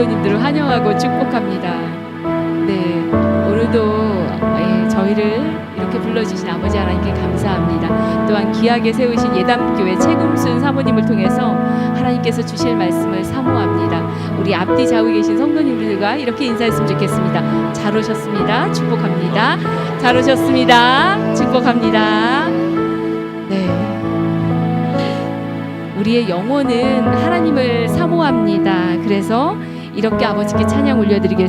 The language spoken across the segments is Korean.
성도님들을 환영하고 축복합니다. 네, 오늘도 저희를 이렇게 불러주신 아버지 하나님께 감사합니다. 또한 귀하게 세우신 예담교회 최금순 사모님을 통해서 하나님께서 주실 말씀을 사모합니다. 우리 앞뒤 좌우에 계신 성도님들과 이렇게 인사했으면 좋겠습니다. 잘 오셨습니다. 축복합니다. 잘 오셨습니다. 축복합니다. 네, 우리의 영혼은 하나님을 사모합니다. 그래서 이렇게 아버지께 찬양 올려드리고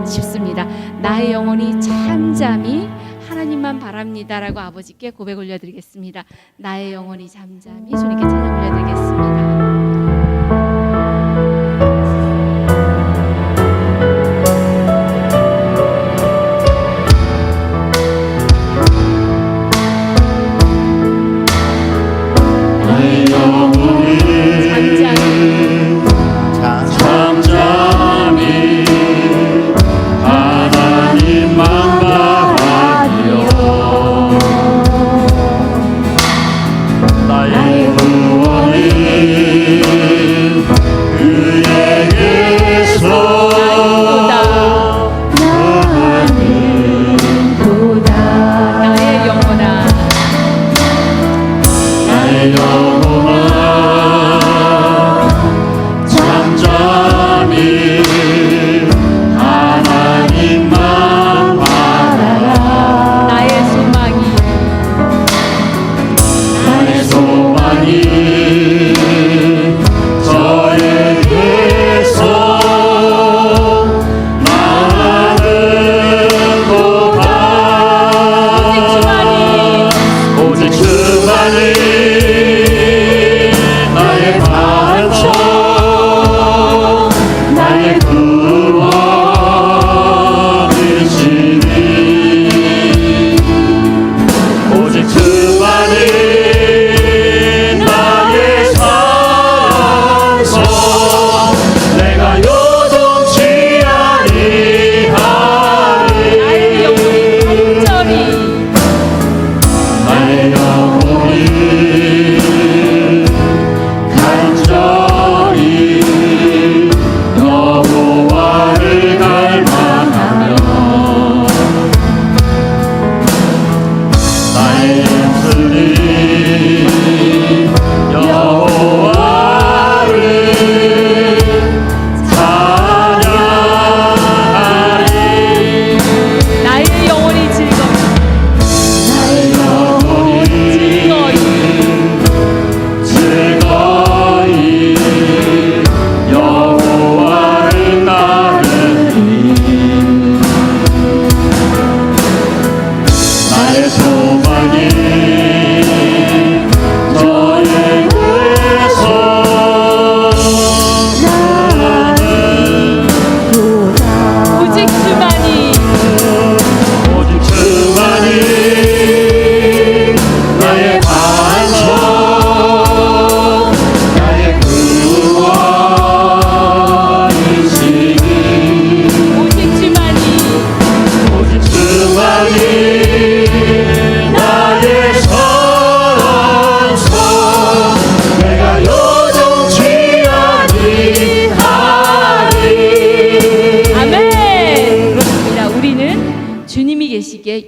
싶습니다. 나의 영혼이 잠잠히 하나님만 바랍니다라고 아버지께 고백 올려드리겠습니다. 나의 영혼이 잠잠히 주님께 찬양 올려드리겠습니다.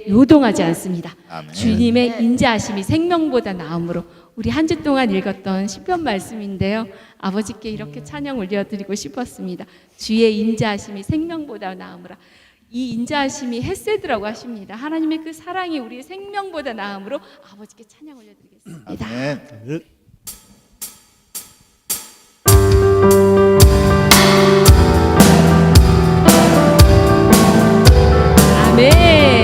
요동하지 않습니다. 아멘. 주님의 인자하심이 생명보다 나음으로 우리 한 주 동안 읽었던 시편 말씀인데요. 아버지께 이렇게 찬양 올려드리고 싶었습니다. 주의 인자하심이 생명보다 나음으로. 이 인자하심이 헤세드라고 하십니다. 하나님의 그 사랑이 우리의 생명보다 나음으로 아버지께 찬양 올려드리겠습니다. 아멘. 아멘.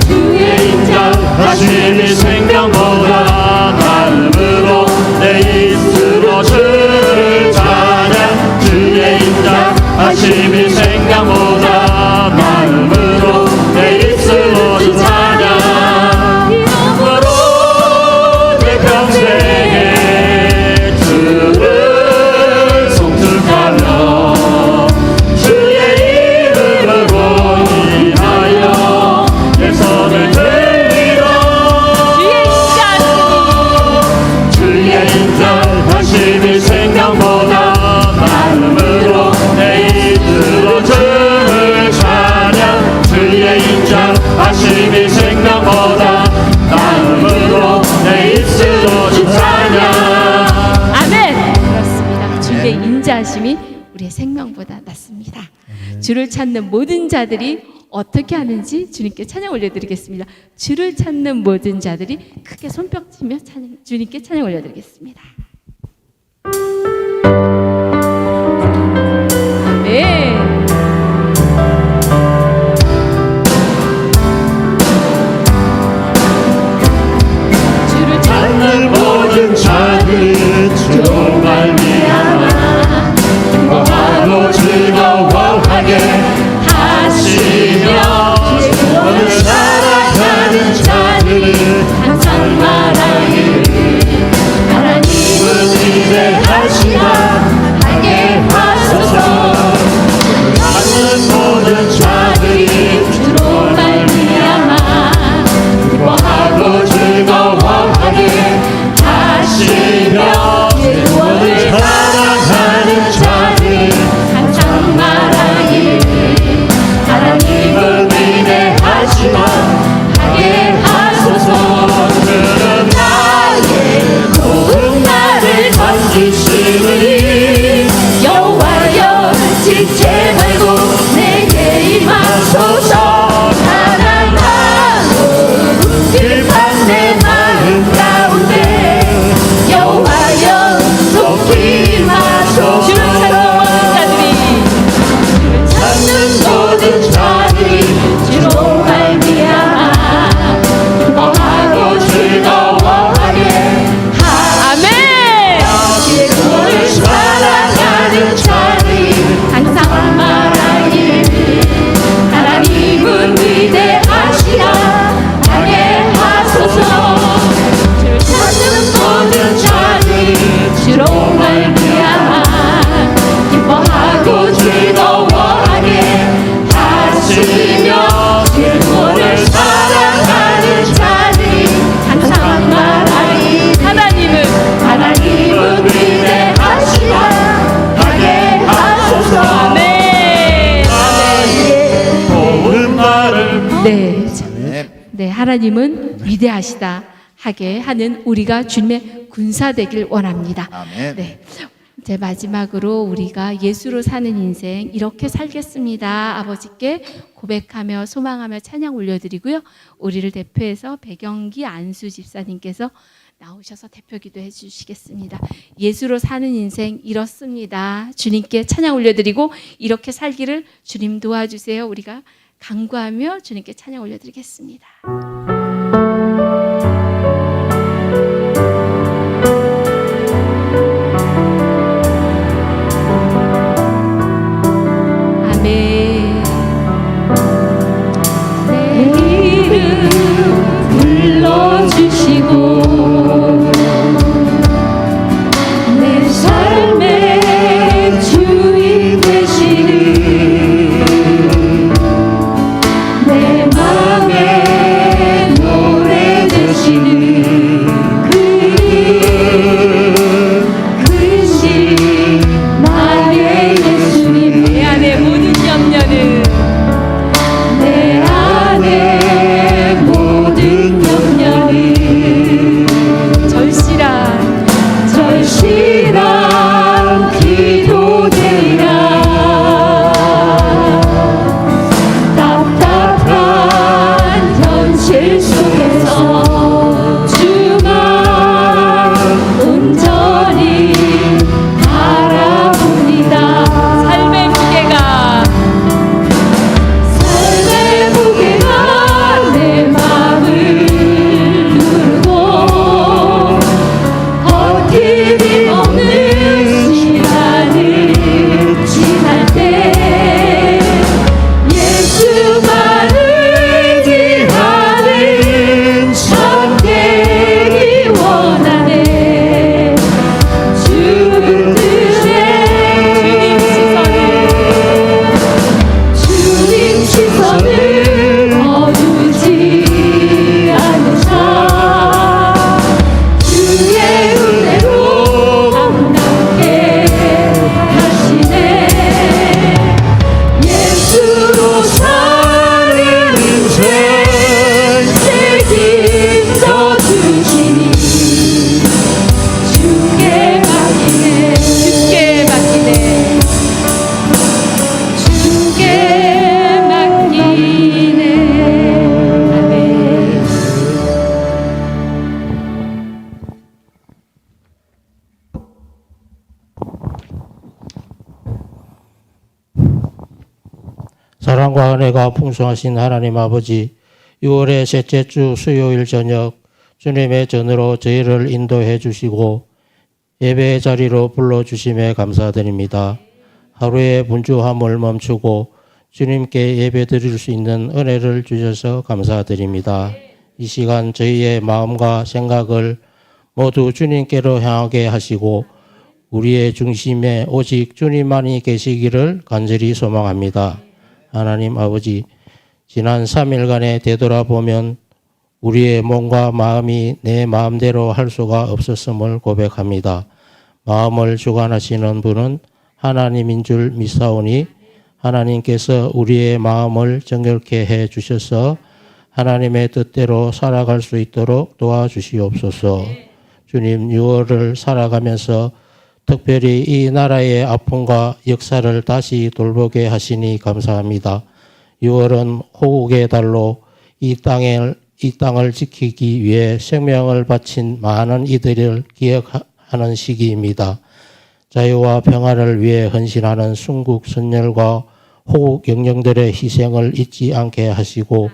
주의 인자하심이 생명보다 나음으로 내 입술로 주를 찬양. 주의 인자하심이 생명보다 나음으로 내 입술로 주 찬양. 이름으로 내 평생에 주를 송축하며 주의 이름으로 인하여 내 손을 들리러. 주의 인자하심이 하나님이 생명보다 나음으로 내 입술로 주 찬양. 아멘. 그렇습니다. 주의 인자하심이 우리의 생명보다 낫습니다. 주를 찾는 모든 자들이 어떻게 하는지 주님께 찬양 올려드리겠습니다. 주를 찾는 모든 자들이 크게 손뼉치며 주님께 찬양 올려드리겠습니다. 아멘. 주를 찾는 모든 자들이 주로 말미암아 기뻐하고 즐거워하게 하시며 주를 사랑하는 자들이 항상 말하기를 하나님은 위대하시다 하게 하소서. 찾는 모든 자들이 주로 말미암아 기뻐하고 즐거워하게 하시며 주를 사랑하는 자들이 항상 말하기를 하나님은 위대하시다 하게 하소서. 그는 나의 고운 말을 건지시느니 여호와여 지체 말고 내게 임하소서. 사랑하고 깊은 내 마음 가운데 여호와여 속히 임하소서. 주를 찾는 모든 자들이 찾는 모든 자들이 주로 말미암아 기뻐하고 즐거워하게 아멘. 주를 사랑하는 자들이 항상 말하기를 하나님은 위대하시다 하게 하소서. 주를 찾는 모든 자들이 주로 말미암아 기뻐하고 즐거워하게 하시며 주를 사랑하는 자들이 항상 말하기를 하나님은 위대하시다 하게 하소서. 아멘. 나의 고운 말을 네. 네, 하나님은 위대하시다 하게 하는 우리가 주님의 군사 되길 원합니다. 아멘. 네. 이제 마지막으로 우리가 예수로 사는 인생 이렇게 살겠습니다. 아버지께 고백하며 소망하며 찬양 올려드리고요. 우리를 대표해서 백영기 안수 집사님께서 나오셔서 대표기도 해주시겠습니다. 예수로 사는 인생 이렇습니다. 주님께 찬양 올려드리고 이렇게 살기를 주님 도와주세요. 우리가 간구하며 주님께 찬양 올려드리겠습니다. 아멘. 내 이름 불러주시고 내 삶의 주인 되시니 내 맘에 사랑과 은혜가 풍성하신 하나님 아버지, 6월의 셋째 주 수요일 저녁 주님의 전으로 저희를 인도해 주시고 예배의 자리로 불러주심에 감사드립니다. 하루의 분주함을 멈추고 주님께 예배 드릴 수 있는 은혜를 주셔서 감사드립니다. 이 시간 저희의 마음과 생각을 모두 주님께로 향하게 하시고 우리의 중심에 오직 주님만이 계시기를 간절히 소망합니다. 하나님 아버지, 지난 3일간에 되돌아보면 우리의 몸과 마음이 내 마음대로 할 수가 없었음을 고백합니다. 마음을 주관하시는 분은 하나님인 줄 믿사오니 하나님께서 우리의 마음을 정결케 해 주셔서 하나님의 뜻대로 살아갈 수 있도록 도와주시옵소서. 주님, 6월을 살아가면서 특별히 이 나라의 아픔과 역사를 다시 돌보게 하시니 감사합니다. 6월은 호국의 달로 이 땅을 지키기 위해 생명을 바친 많은 이들을 기억하는 시기입니다. 자유와 평화를 위해 헌신하는 순국 선열과 호국 영령들의 희생을 잊지 않게 하시고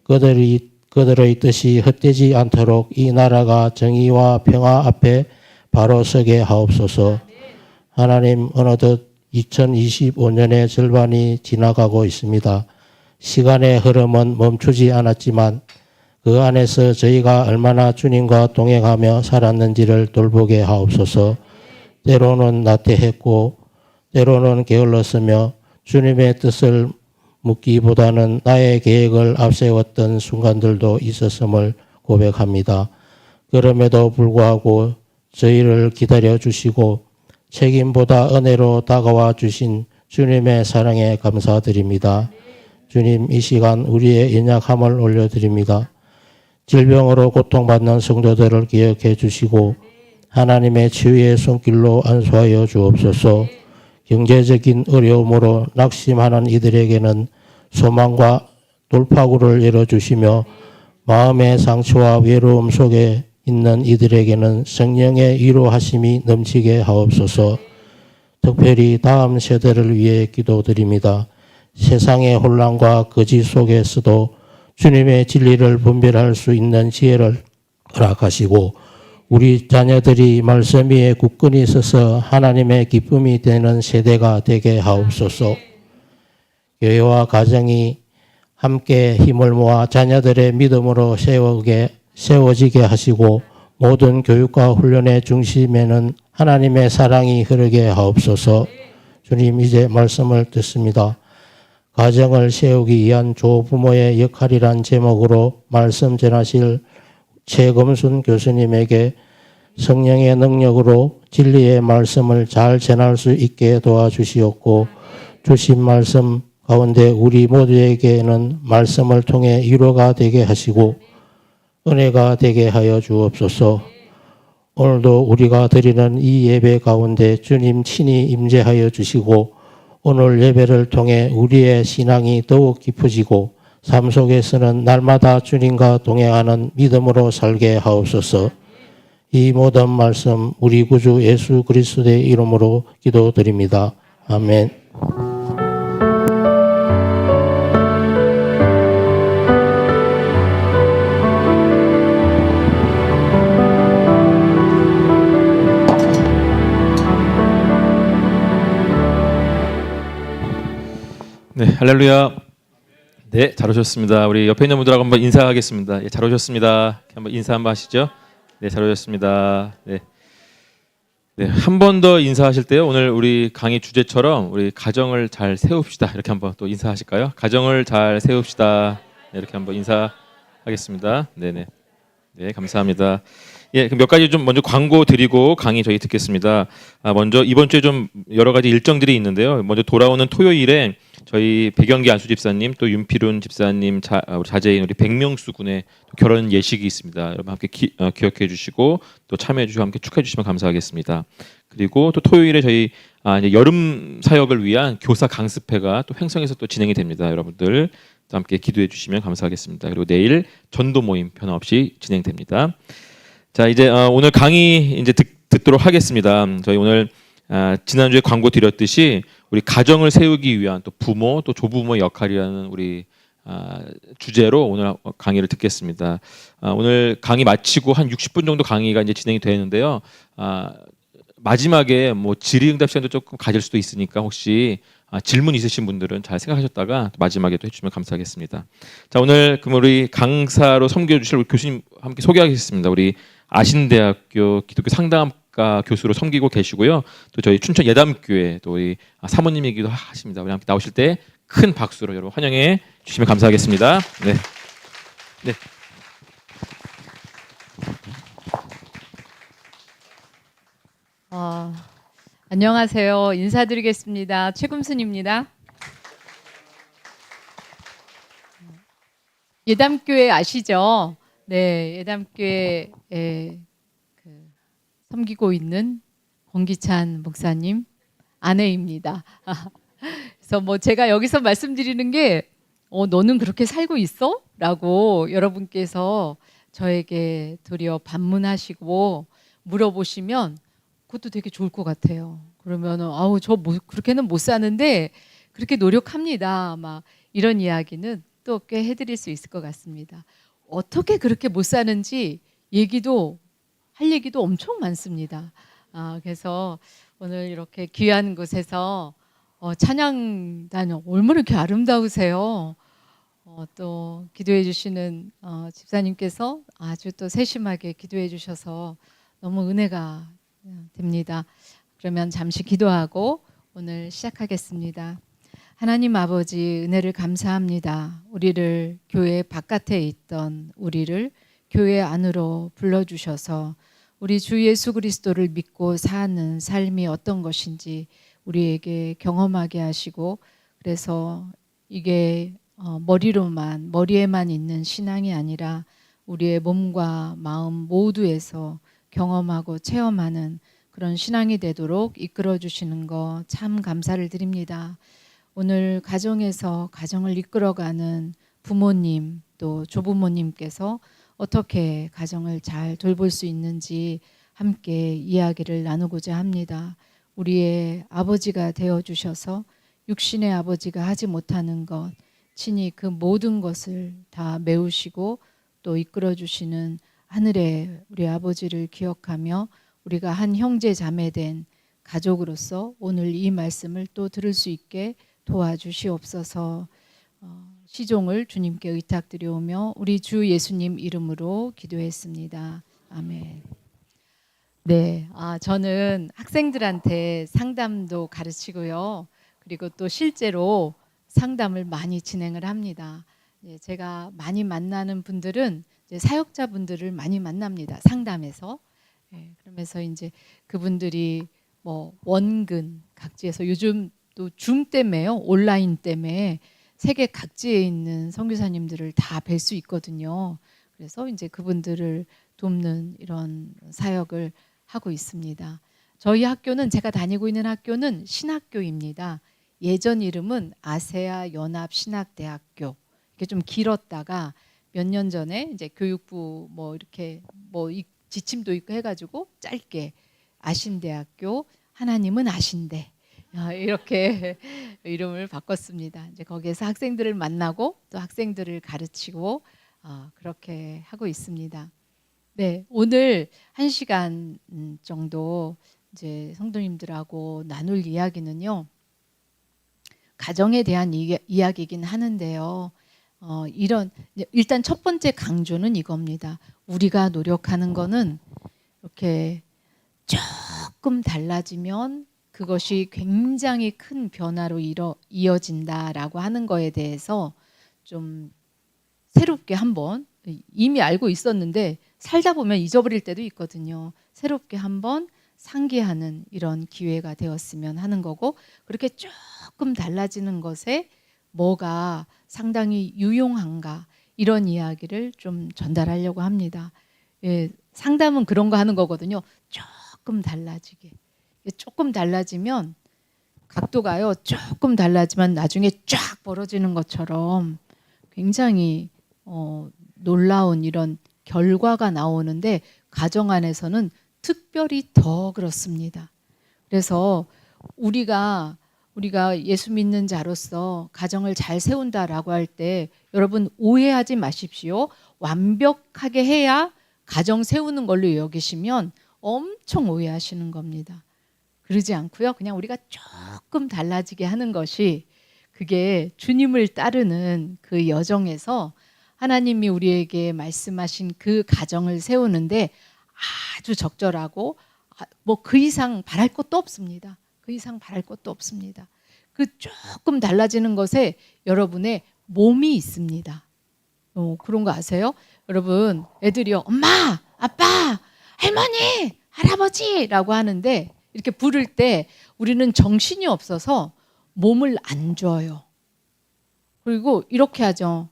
그들의 뜻이 헛되지 않도록 이 나라가 정의와 평화 앞에 바로 서게 하옵소서. 하나님, 어느덧 2025년의 절반이 지나가고 있습니다. 시간의 흐름은 멈추지 않았지만 그 안에서 저희가 얼마나 주님과 동행하며 살았는지를 돌보게 하옵소서. 때로는 나태했고 때로는 게을렀으며 주님의 뜻을 묻기보다는 나의 계획을 앞세웠던 순간들도 있었음을 고백합니다. 그럼에도 불구하고 저희를 기다려 주시고 책임보다 은혜로 다가와 주신 주님의 사랑에 감사드립니다. 주님, 이 시간 우리의 연약함을 올려드립니다. 질병으로 고통받는 성도들을 기억해 주시고 하나님의 치유의 손길로 안수하여 주옵소서. 경제적인 어려움으로 낙심하는 이들에게는 소망과 돌파구를 열어주시며 마음의 상처와 외로움 속에 있는 이들에게는 성령의 위로하심이 넘치게 하옵소서. 특별히 다음 세대를 위해 기도드립니다. 세상의 혼란과 거짓 속에서도 주님의 진리를 분별할 수 있는 지혜를 허락하시고 우리 자녀들이 말씀 위에 굳건히 서서 하나님의 기쁨이 되는 세대가 되게 하옵소서. 교회와 가정이 함께 힘을 모아 자녀들의 믿음으로 세워지게 하시고 모든 교육과 훈련의 중심에는 하나님의 사랑이 흐르게 하옵소서. 주님, 이제 말씀을 듣습니다. 가정을 세우기 위한 조부모의 역할이란 제목으로 말씀 전하실 최검순 교수님에게 성령의 능력으로 진리의 말씀을 잘 전할 수 있게 도와주시옵고 주신 말씀 가운데 우리 모두에게는 말씀을 통해 위로가 되게 하시고 은혜가 되게 하여 주옵소서. 오늘도 우리가 드리는 이 예배 가운데 주님 친히 임재하여 주시고 오늘 예배를 통해 우리의 신앙이 더욱 깊어지고 삶 속에서는 날마다 주님과 동행하는 믿음으로 살게 하옵소서. 이 모든 말씀 우리 구주 예수 그리스도의 이름으로 기도드립니다. 아멘. 네, 할렐루야. 네, 잘 오셨습니다. 우리 옆에 있는 분들하고 한번 인사하겠습니다. 예, 잘 오셨습니다. 한번 인사 한번 하시죠. 네, 잘 오셨습니다. 네, 네, 한 번 더 인사하실 때요. 오늘 우리 강의 주제처럼 우리 가정을 잘 세웁시다. 이렇게 한번 또 인사하실까요? 가정을 잘 세웁시다. 네, 이렇게 한번 인사하겠습니다. 네네. 네, 감사합니다. 예, 그럼 몇 가지 좀 먼저 광고 드리고 강의 저희 듣겠습니다. 먼저 이번 주에 좀 여러 가지 일정들이 있는데요. 먼저 돌아오는 토요일에 저희 백영기 안수 집사님 또 윤필훈 집사님 자제인 우리 백명수 군의 결혼 예식이 있습니다. 여러분 함께 기억해 주시고 또 참여해 주시고 함께 축하해 주시면 감사하겠습니다. 그리고 또 토요일에 저희 이제 여름 사역을 위한 교사 강습회가 또 횡성에서 또 진행이 됩니다. 여러분들 또 함께 기도해 주시면 감사하겠습니다. 그리고 내일 전도 모임 변함없이 진행됩니다. 자, 이제 오늘 강의 이제 듣도록 하겠습니다. 저희 오늘 지난주에 광고 드렸듯이 우리 가정을 세우기 위한 또 부모 또 조부모의 역할이라는 우리 주제로 오늘 강의를 듣겠습니다. 오늘 강의 마치고 한 60분 정도 강의가 이제 진행이 되는데요. 마지막에 뭐 질의응답 시간도 조금 가질 수도 있으니까 혹시 질문 있으신 분들은 잘 생각하셨다가 마지막에 또 해주시면 감사하겠습니다. 자, 오늘 그럼 우리 강사로 섬겨주실 우리 교수님 함께 소개하겠습니다. 우리 아신대학교 기독교 상담학과 교수로 섬기고 계시고요. 또 저희 춘천 예담교회 또 우리 사모님이기도 하십니다. 우리 함께 나오실 때 큰 박수로 여러분 환영해 주시면 감사하겠습니다. 네. 네. 안녕하세요. 인사드리겠습니다. 최금순입니다. 예담교회 아시죠? 네, 예담교회 섬기고 있는 권기찬 목사님 아내입니다. 그래서 뭐 제가 여기서 말씀드리는 게 너는 그렇게 살고 있어? 라고 여러분께서 저에게 도리어 반문하시고 물어보시면 그것도 되게 좋을 것 같아요. 그러면은 아우 저 그렇게는 못 사는데 그렇게 노력합니다. 막 이런 이야기는 또 꽤 해드릴 수 있을 것 같습니다. 어떻게 그렇게 못 사는지 할 얘기도 엄청 많습니다. 그래서 오늘 이렇게 귀한 곳에서 찬양단 얼마나 이렇게 아름다우세요. 또 기도해 주시는 집사님께서 아주 또 세심하게 기도해 주셔서 너무 은혜가 됩니다. 그러면 잠시 기도하고 오늘 시작하겠습니다. 하나님 아버지 은혜를 감사합니다. 우리를 교회 바깥에 있던 우리를 교회 안으로 불러주셔서 우리 주 예수 그리스도를 믿고 사는 삶이 어떤 것인지 우리에게 경험하게 하시고 그래서 이게 머리에만 있는 신앙이 아니라 우리의 몸과 마음 모두에서 경험하고 체험하는 그런 신앙이 되도록 이끌어 주시는 거 참 감사를 드립니다. 오늘 가정에서 가정을 이끌어가는 부모님 또 조부모님께서 어떻게 가정을 잘 돌볼 수 있는지 함께 이야기를 나누고자 합니다. 우리의 아버지가 되어 주셔서 육신의 아버지가 하지 못하는 것 친히 그 모든 것을 다 메우시고 또 이끌어 주시는 하늘의 우리 아버지를 기억하며 우리가 한 형제 자매 된 가족으로서 오늘 이 말씀을 또 들을 수 있게 도와주시옵소서. 시종을 주님께 의탁드려오며 우리 주 예수님 이름으로 기도했습니다. 아멘. 네, 저는 학생들한테 상담도 가르치고요. 그리고 또 실제로 상담을 많이 진행을 합니다. 제가 많이 만나는 분들은 이제 사역자분들을 많이 만납니다. 상담에서. 그러면서 이제 그분들이 뭐 원근 각지에서 요즘 또 줌 때문에요. 온라인 때문에 세계 각지에 있는 선교사님들을 다 뵐 수 있거든요. 그래서 이제 그분들을 돕는 이런 사역을 하고 있습니다. 저희 학교는 제가 다니고 있는 학교는 신학교입니다. 예전 이름은 아세아 연합 신학대학교. 이게 좀 길었다가 몇 년 전에 이제 교육부 뭐 이렇게 뭐 지침도 있고 해가지고 짧게 아신대학교 하나님은 아신대 이렇게 이름을 바꿨습니다. 이제 거기에서 학생들을 만나고 또 학생들을 가르치고 그렇게 하고 있습니다. 네, 오늘 1시간 정도 이제 성도님들하고 나눌 이야기는요. 가정에 대한 이야기이긴 하는데요. 일단 첫 번째 강조는 이겁니다. 우리가 노력하는 거는 이렇게 조금 달라지면 그것이 굉장히 큰 변화로 이어진다라고 하는 거에 대해서 좀 새롭게 한번 이미 알고 있었는데 살다 보면 잊어버릴 때도 있거든요. 새롭게 한번 상기하는 이런 기회가 되었으면 하는 거고 그렇게 조금 달라지는 것에 뭐가 상당히 유용한가 이런 이야기를 좀 전달하려고 합니다. 상담은 그런 거 하는 거거든요. 조금 달라지게. 조금 달라지면 각도가요. 조금 달라지면 나중에 쫙 벌어지는 것처럼 굉장히 놀라운 이런 결과가 나오는데 가정 안에서는 특별히 더 그렇습니다. 그래서 우리가 우리가 예수 믿는 자로서 가정을 잘 세운다라고 할 때 여러분 오해하지 마십시오. 완벽하게 해야 가정 세우는 걸로 여기시면 엄청 오해하시는 겁니다. 그러지 않고요. 그냥 우리가 조금 달라지게 하는 것이 그게 주님을 따르는 그 여정에서 하나님이 우리에게 말씀하신 그 가정을 세우는데 아주 적절하고 뭐 그 이상 바랄 것도 없습니다. 그 이상 바랄 것도 없습니다. 그 조금 달라지는 것에 여러분의 몸이 있습니다. 그런 거 아세요? 여러분 애들이요. 엄마, 아빠, 할머니, 할아버지라고 하는데 이렇게 부를 때 우리는 정신이 없어서 몸을 안 줘요. 그리고 이렇게 하죠.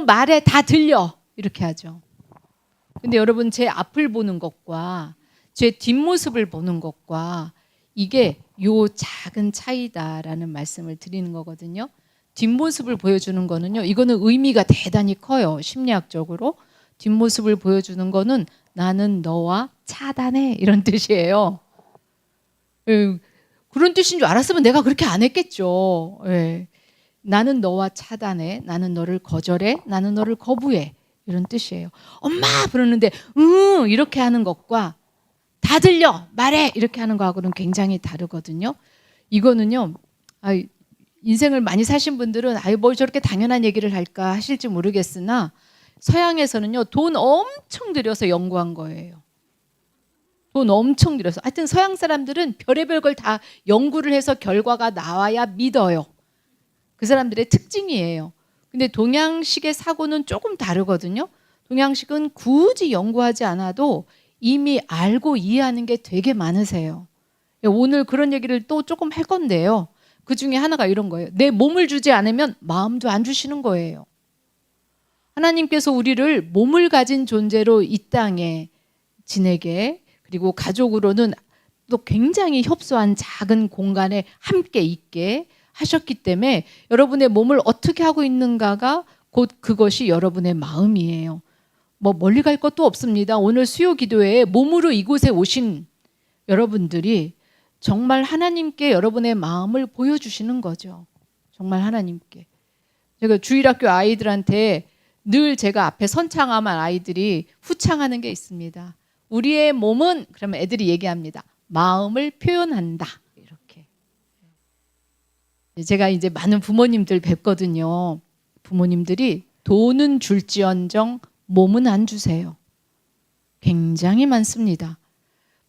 말해 다 들려. 이렇게 하죠. 근데 여러분 제 앞을 보는 것과 제 뒷모습을 보는 것과 이게 요 작은 차이다라는 말씀을 드리는 거거든요. 뒷모습을 보여주는 거는요. 이거는 의미가 대단히 커요. 심리학적으로. 뒷모습을 보여주는 거는 나는 너와 차단해 이런 뜻이에요. 그런 뜻인 줄 알았으면 내가 그렇게 안 했겠죠. 나는 너와 차단해. 나는 너를 거절해. 나는 너를 거부해. 이런 뜻이에요. 엄마 부르는데 이렇게 하는 것과 다 들려 말해 이렇게 하는 거하고는 굉장히 다르거든요. 이거는요. 인생을 많이 사신 분들은 뭘 저렇게 당연한 얘기를 할까 하실지 모르겠으나 서양에서는요. 돈 엄청 들여서 연구한 거예요. 돈 엄청 들여서. 하여튼 서양 사람들은 별의별 걸 다 연구를 해서 결과가 나와야 믿어요. 그 사람들의 특징이에요. 근데 동양식의 사고는 조금 다르거든요. 동양식은 굳이 연구하지 않아도 이미 알고 이해하는 게 되게 많으세요. 오늘 그런 얘기를 또 조금 할 건데요. 그 중에 하나가 이런 거예요. 내 몸을 주지 않으면 마음도 안 주시는 거예요. 하나님께서 우리를 몸을 가진 존재로 이 땅에 지내게 그리고 가족으로는 또 굉장히 협소한 작은 공간에 함께 있게 하셨기 때문에 여러분의 몸을 어떻게 하고 있는가가 곧 그것이 여러분의 마음이에요. 뭐 멀리 갈 것도 없습니다. 오늘 수요 기도회에 몸으로 이곳에 오신 여러분들이 정말 하나님께 여러분의 마음을 보여주시는 거죠. 정말 하나님께. 제가 주일학교 아이들한테 늘 제가 앞에 선창하면 아이들이 후창하는 게 있습니다. 우리의 몸은 그러면 애들이 얘기합니다. 마음을 표현한다. 이렇게. 제가 이제 많은 부모님들 뵙거든요. 부모님들이 돈은 줄지언정 몸은 안 주세요. 굉장히 많습니다.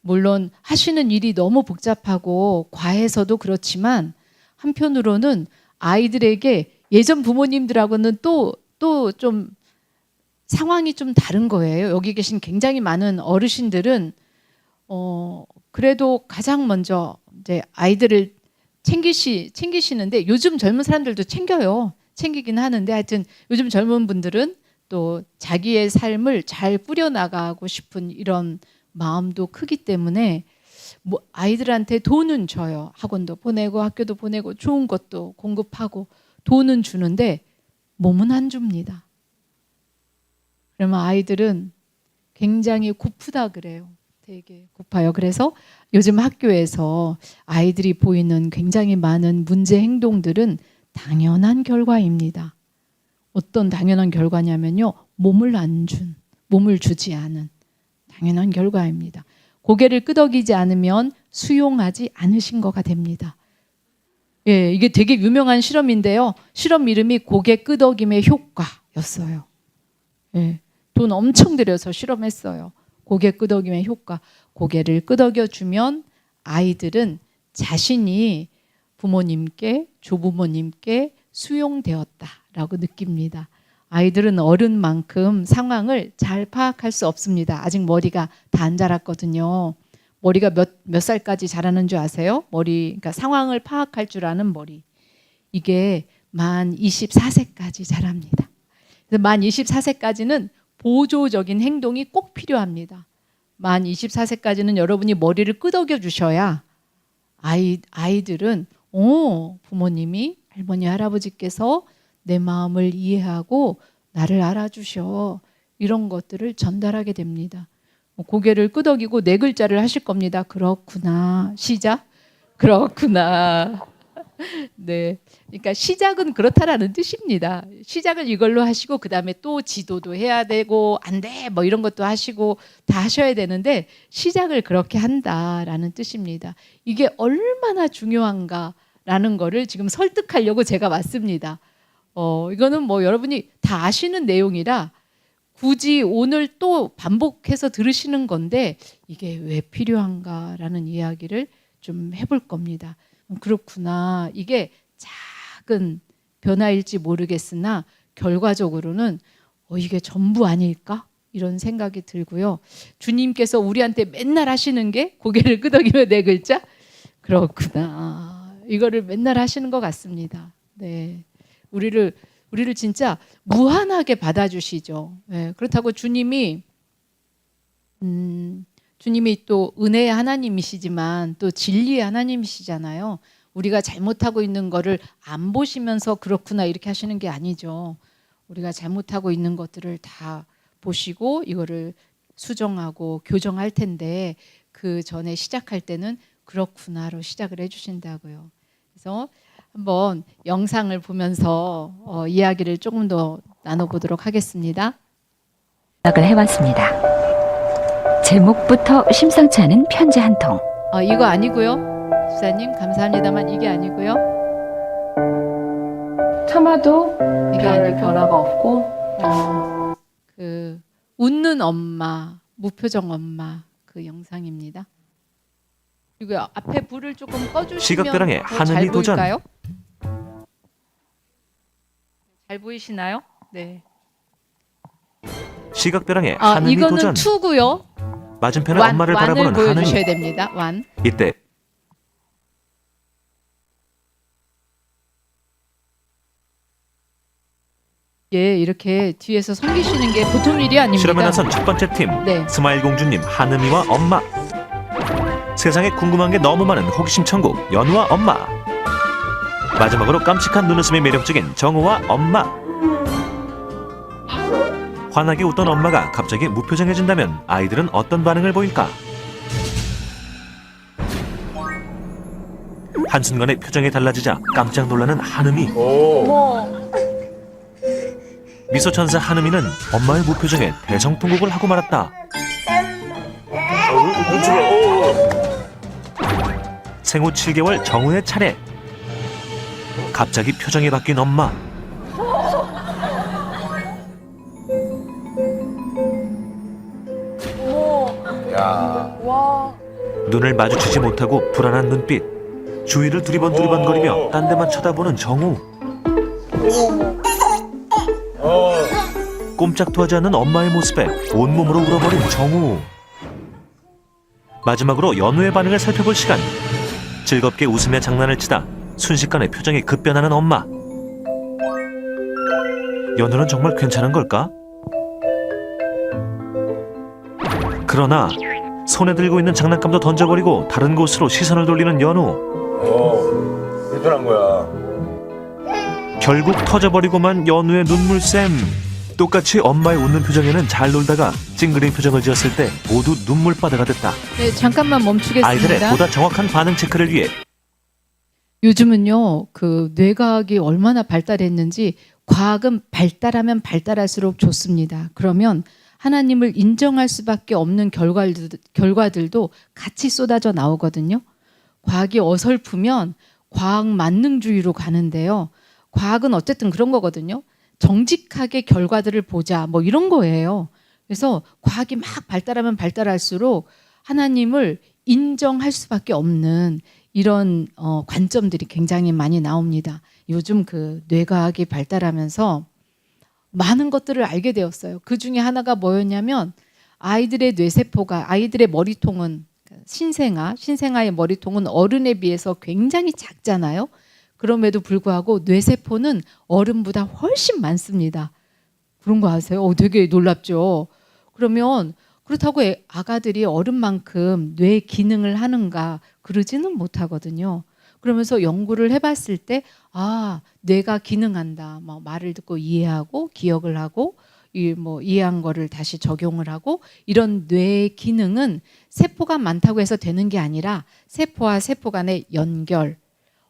물론 하시는 일이 너무 복잡하고 과해서도 그렇지만 한편으로는 아이들에게 예전 부모님들하고는 또 좀 상황이 좀 다른 거예요. 여기 계신 굉장히 많은 어르신들은 그래도 가장 먼저 이제 아이들을 챙기시는데 요즘 젊은 사람들도 챙겨요. 챙기긴 하는데 하여튼 요즘 젊은 분들은 또 자기의 삶을 잘 꾸려나가고 싶은 이런 마음도 크기 때문에 뭐 아이들한테 돈은 줘요. 학원도 보내고 학교도 보내고 좋은 것도 공급하고 돈은 주는데 몸은 안 줍니다. 그러면 아이들은 굉장히 고프다 그래요. 되게 고파요. 그래서 요즘 학교에서 아이들이 보이는 굉장히 많은 문제 행동들은 당연한 결과입니다. 어떤 당연한 결과냐면요. 몸을 주지 않은 당연한 결과입니다. 고개를 끄덕이지 않으면 수용하지 않으신 거가 됩니다. 예, 이게 되게 유명한 실험인데요. 실험 이름이 고개 끄덕임의 효과였어요. 예, 돈 엄청 들여서 실험했어요. 고개 끄덕임의 효과. 고개를 끄덕여 주면 아이들은 자신이 부모님께, 조부모님께 수용되었다라고 느낍니다. 아이들은 어른만큼 상황을 잘 파악할 수 없습니다. 아직 머리가 다 안 자랐거든요. 머리가 몇 살까지 자라는 줄 아세요? 그러니까 상황을 파악할 줄 아는 머리. 이게 만 24세까지 자랍니다. 그래서 만 24세까지는 보조적인 행동이 꼭 필요합니다. 만 24세까지는 여러분이 머리를 끄덕여 주셔야 아이들은 부모님이 할머니 할아버지께서 내 마음을 이해하고 나를 알아주셔. 이런 것들을 전달하게 됩니다. 고개를 끄덕이고 네 글자를 하실 겁니다. 그렇구나. 시작. 그렇구나. 네, 그러니까 시작은 그렇다라는 뜻입니다. 시작을 이걸로 하시고 그 다음에 또 지도도 해야 되고 안 돼 뭐 이런 것도 하시고 다 하셔야 되는데 시작을 그렇게 한다라는 뜻입니다. 이게 얼마나 중요한가라는 거를 지금 설득하려고 제가 왔습니다. 이거는 뭐 여러분이 다 아시는 내용이라 굳이 오늘 또 반복해서 들으시는 건데 이게 왜 필요한가라는 이야기를 좀 해볼 겁니다. 그렇구나. 이게 작은 변화일지 모르겠으나 결과적으로는 이게 전부 아닐까? 이런 생각이 들고요. 주님께서 우리한테 맨날 하시는 게 고개를 끄덕이며 네 글자? 그렇구나. 이거를 맨날 하시는 것 같습니다. 네. 우리를 진짜 무한하게 받아주시죠. 네. 그렇다고 주님이 또 은혜의 하나님이시지만 또 진리의 하나님이시잖아요. 우리가 잘못하고 있는 거를 안 보시면서 그렇구나 이렇게 하시는 게 아니죠. 우리가 잘못하고 있는 것들을 다 보시고 이거를 수정하고 교정할 텐데 그 전에 시작할 때는 그렇구나로 시작을 해주신다고요. 그래서 한번 영상을 보면서 이야기를 조금 더 나눠보도록 하겠습니다. 생각을 해왔습니다. 제목부터 심상치 않은 편지 한 통. 이거 아니고요. 집사님 감사합니다만 이게 아니고요. 참아도 이게 별 아니고 변화가 없고 그 웃는 엄마, 무표정 엄마 그 영상입니다. 그리고 앞에 불을 조금 꺼주시면 시각대랑의 더 하늘이 잘 도전. 보일까요? 잘 보이시나요? 네. 시각대랑의 하늘이 이거는 도전. 2고요. 맞은편에 엄마를 완을 바라보는 보여주셔야 하늘이. 됩니다. 완. 이때 예, 이렇게 뒤에서 섬기시는 게 보통 일이 아닙니다. 실험에 나선 첫 번째 팀 네. 스마일 공주님 하늘이와 엄마. 세상에 궁금한 게 너무 많은 호기심 천국 연우와 엄마. 마지막으로 깜찍한 눈웃음이 매력적인 정우와 엄마. 환하게 웃던 엄마가 갑자기 무표정해진다면 아이들은 어떤 반응을 보일까? 한순간에 표정이 달라지자 깜짝 놀라는 한음이. 미소천사 한음이는 엄마의 무표정에 대성통곡을 하고 말았다. 생후 7개월 정우의 차례. 갑자기 표정이 바뀐 엄마. 눈을 마주치지 못하고 불안한 눈빛. 주위를 두리번두리번거리며 딴 데만 쳐다보는 정우. 꼼짝도 하지 않는 엄마의 모습에 온몸으로 울어버린 정우. 마지막으로 연우의 반응을 살펴볼 시간. 즐겁게 웃으며 장난을 치다 순식간에 표정이 급변하는 엄마. 연우는 정말 괜찮은 걸까? 그러나 손에 들고 있는 장난감도 던져버리고 다른 곳으로 시선을 돌리는 연우. 대단한 거야. 결국 터져버리고만 연우의 눈물샘. 똑같이 엄마의 웃는 표정에는 잘 놀다가 찡그린 표정을 지었을 때 모두 눈물바다가 됐다. 네, 잠깐만 멈추겠습니다. 아이들의 보다 정확한 반응 체크를 위해 요즘은요, 그 뇌과학이 얼마나 발달했는지 과학은 발달하면 발달할수록 좋습니다. 그러면 하나님을 인정할 수밖에 없는 결과들도 같이 쏟아져 나오거든요. 과학이 어설프면 과학 만능주의로 가는데요. 과학은 어쨌든 그런 거거든요. 정직하게 결과들을 보자 뭐 이런 거예요. 그래서 과학이 막 발달하면 발달할수록 하나님을 인정할 수밖에 없는 이런 관점들이 굉장히 많이 나옵니다. 요즘 그 뇌과학이 발달하면서 많은 것들을 알게 되었어요. 그 중에 하나가 뭐였냐면 아이들의 뇌세포가 아이들의 머리통은 신생아의 머리통은 어른에 비해서 굉장히 작잖아요. 그럼에도 불구하고 뇌세포는 어른보다 훨씬 많습니다. 그런 거 아세요? 되게 놀랍죠. 그러면 그렇다고 아가들이 어른만큼 뇌 기능을 하는가 그러지는 못하거든요. 그러면서 연구를 해봤을 때 뇌가 기능한다. 말을 듣고 이해하고 기억을 하고 이해한 거를 다시 적용을 하고 이런 뇌의 기능은 세포가 많다고 해서 되는 게 아니라 세포와 세포 간의 연결,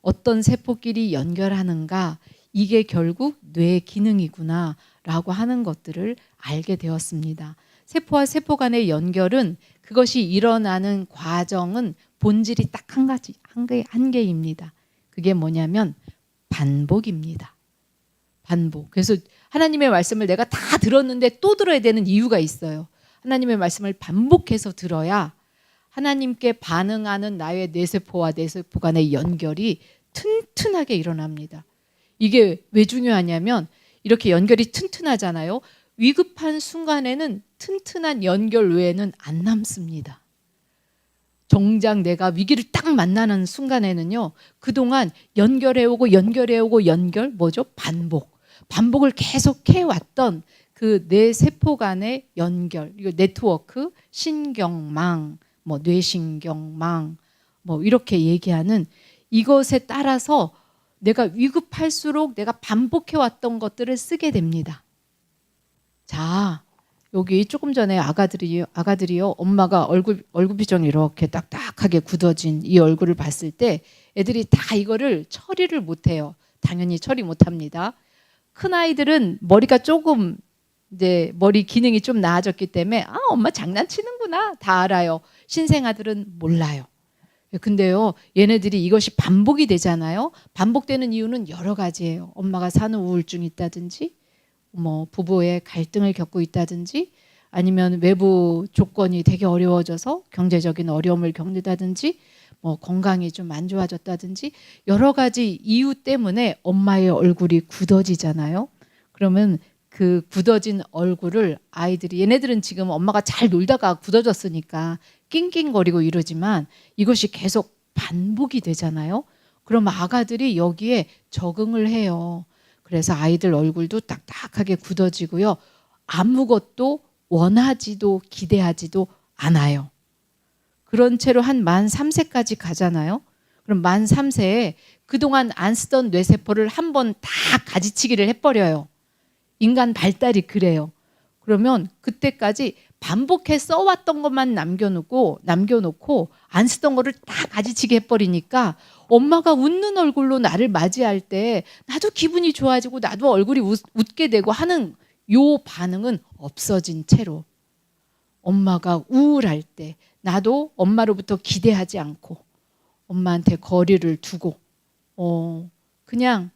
어떤 세포끼리 연결하는가, 이게 결국 뇌 기능이구나라고 하는 것들을 알게 되었습니다. 세포와 세포 간의 연결은, 그것이 일어나는 과정은 본질이 딱 한 가지, 한 개입니다. 그게 뭐냐면 반복입니다. 반복. 그래서 하나님의 말씀을 내가 다 들었는데 또 들어야 되는 이유가 있어요. 하나님의 말씀을 반복해서 들어야 하나님께 반응하는 나의 뇌세포와 뇌세포 간의 연결이 튼튼하게 일어납니다. 이게 왜 중요하냐면 이렇게 연결이 튼튼하잖아요. 위급한 순간에는 튼튼한 연결 외에는 안 남습니다. 정작 내가 위기를 딱 만나는 순간에는요, 그동안 연결해오고 뭐죠? 반복을 계속 해왔던 그 뇌 세포 간의 연결, 이거 네트워크, 신경망, 뭐 뇌신경망, 뭐 이렇게 얘기하는 이것에 따라서 내가 위급할수록 내가 반복해왔던 것들을 쓰게 됩니다. 자, 여기 조금 전에 아가들이요, 엄마가 얼굴 표정이 이렇게 딱딱하게 굳어진 이 얼굴을 봤을 때 애들이 다 이거를 처리를 못해요. 당연히 처리 못합니다. 큰 아이들은 머리가 조금 이제 머리 기능이 좀 나아졌기 때문에 엄마 장난치는구나 다 알아요. 신생아들은 몰라요. 근데요, 얘네들이 이것이 반복이 되잖아요. 반복되는 이유는 여러 가지예요. 엄마가 산후 우울증이 있다든지, 뭐 부부의 갈등을 겪고 있다든지, 아니면 외부 조건이 되게 어려워져서 경제적인 어려움을 겪는다든지, 뭐 건강이 좀 안 좋아졌다든지, 여러 가지 이유 때문에 엄마의 얼굴이 굳어지잖아요. 그러면 그 굳어진 얼굴을 아이들이, 얘네들은 지금 엄마가 잘 놀다가 굳어졌으니까 낑낑거리고 이러지만 이것이 계속 반복이 되잖아요. 그럼 아가들이 여기에 적응을 해요. 그래서 아이들 얼굴도 딱딱하게 굳어지고요. 아무것도 원하지도 기대하지도 않아요. 그런 채로 한 만 3세까지 가잖아요. 그럼 만 3세에 그동안 안 쓰던 뇌세포를 한번 다 가지치기를 해버려요. 인간 발달이 그래요. 그러면 그때까지 반복해 써왔던 것만 남겨놓고 안 쓰던 거를 다 가지치기 해버리니까 엄마가 웃는 얼굴로 나를 맞이할 때 나도 기분이 좋아지고 나도 얼굴이 웃게 되고 하는 요 반응은 없어진 채로, 엄마가 우울할 때 나도 엄마로부터 기대하지 않고 엄마한테 거리를 두고 그냥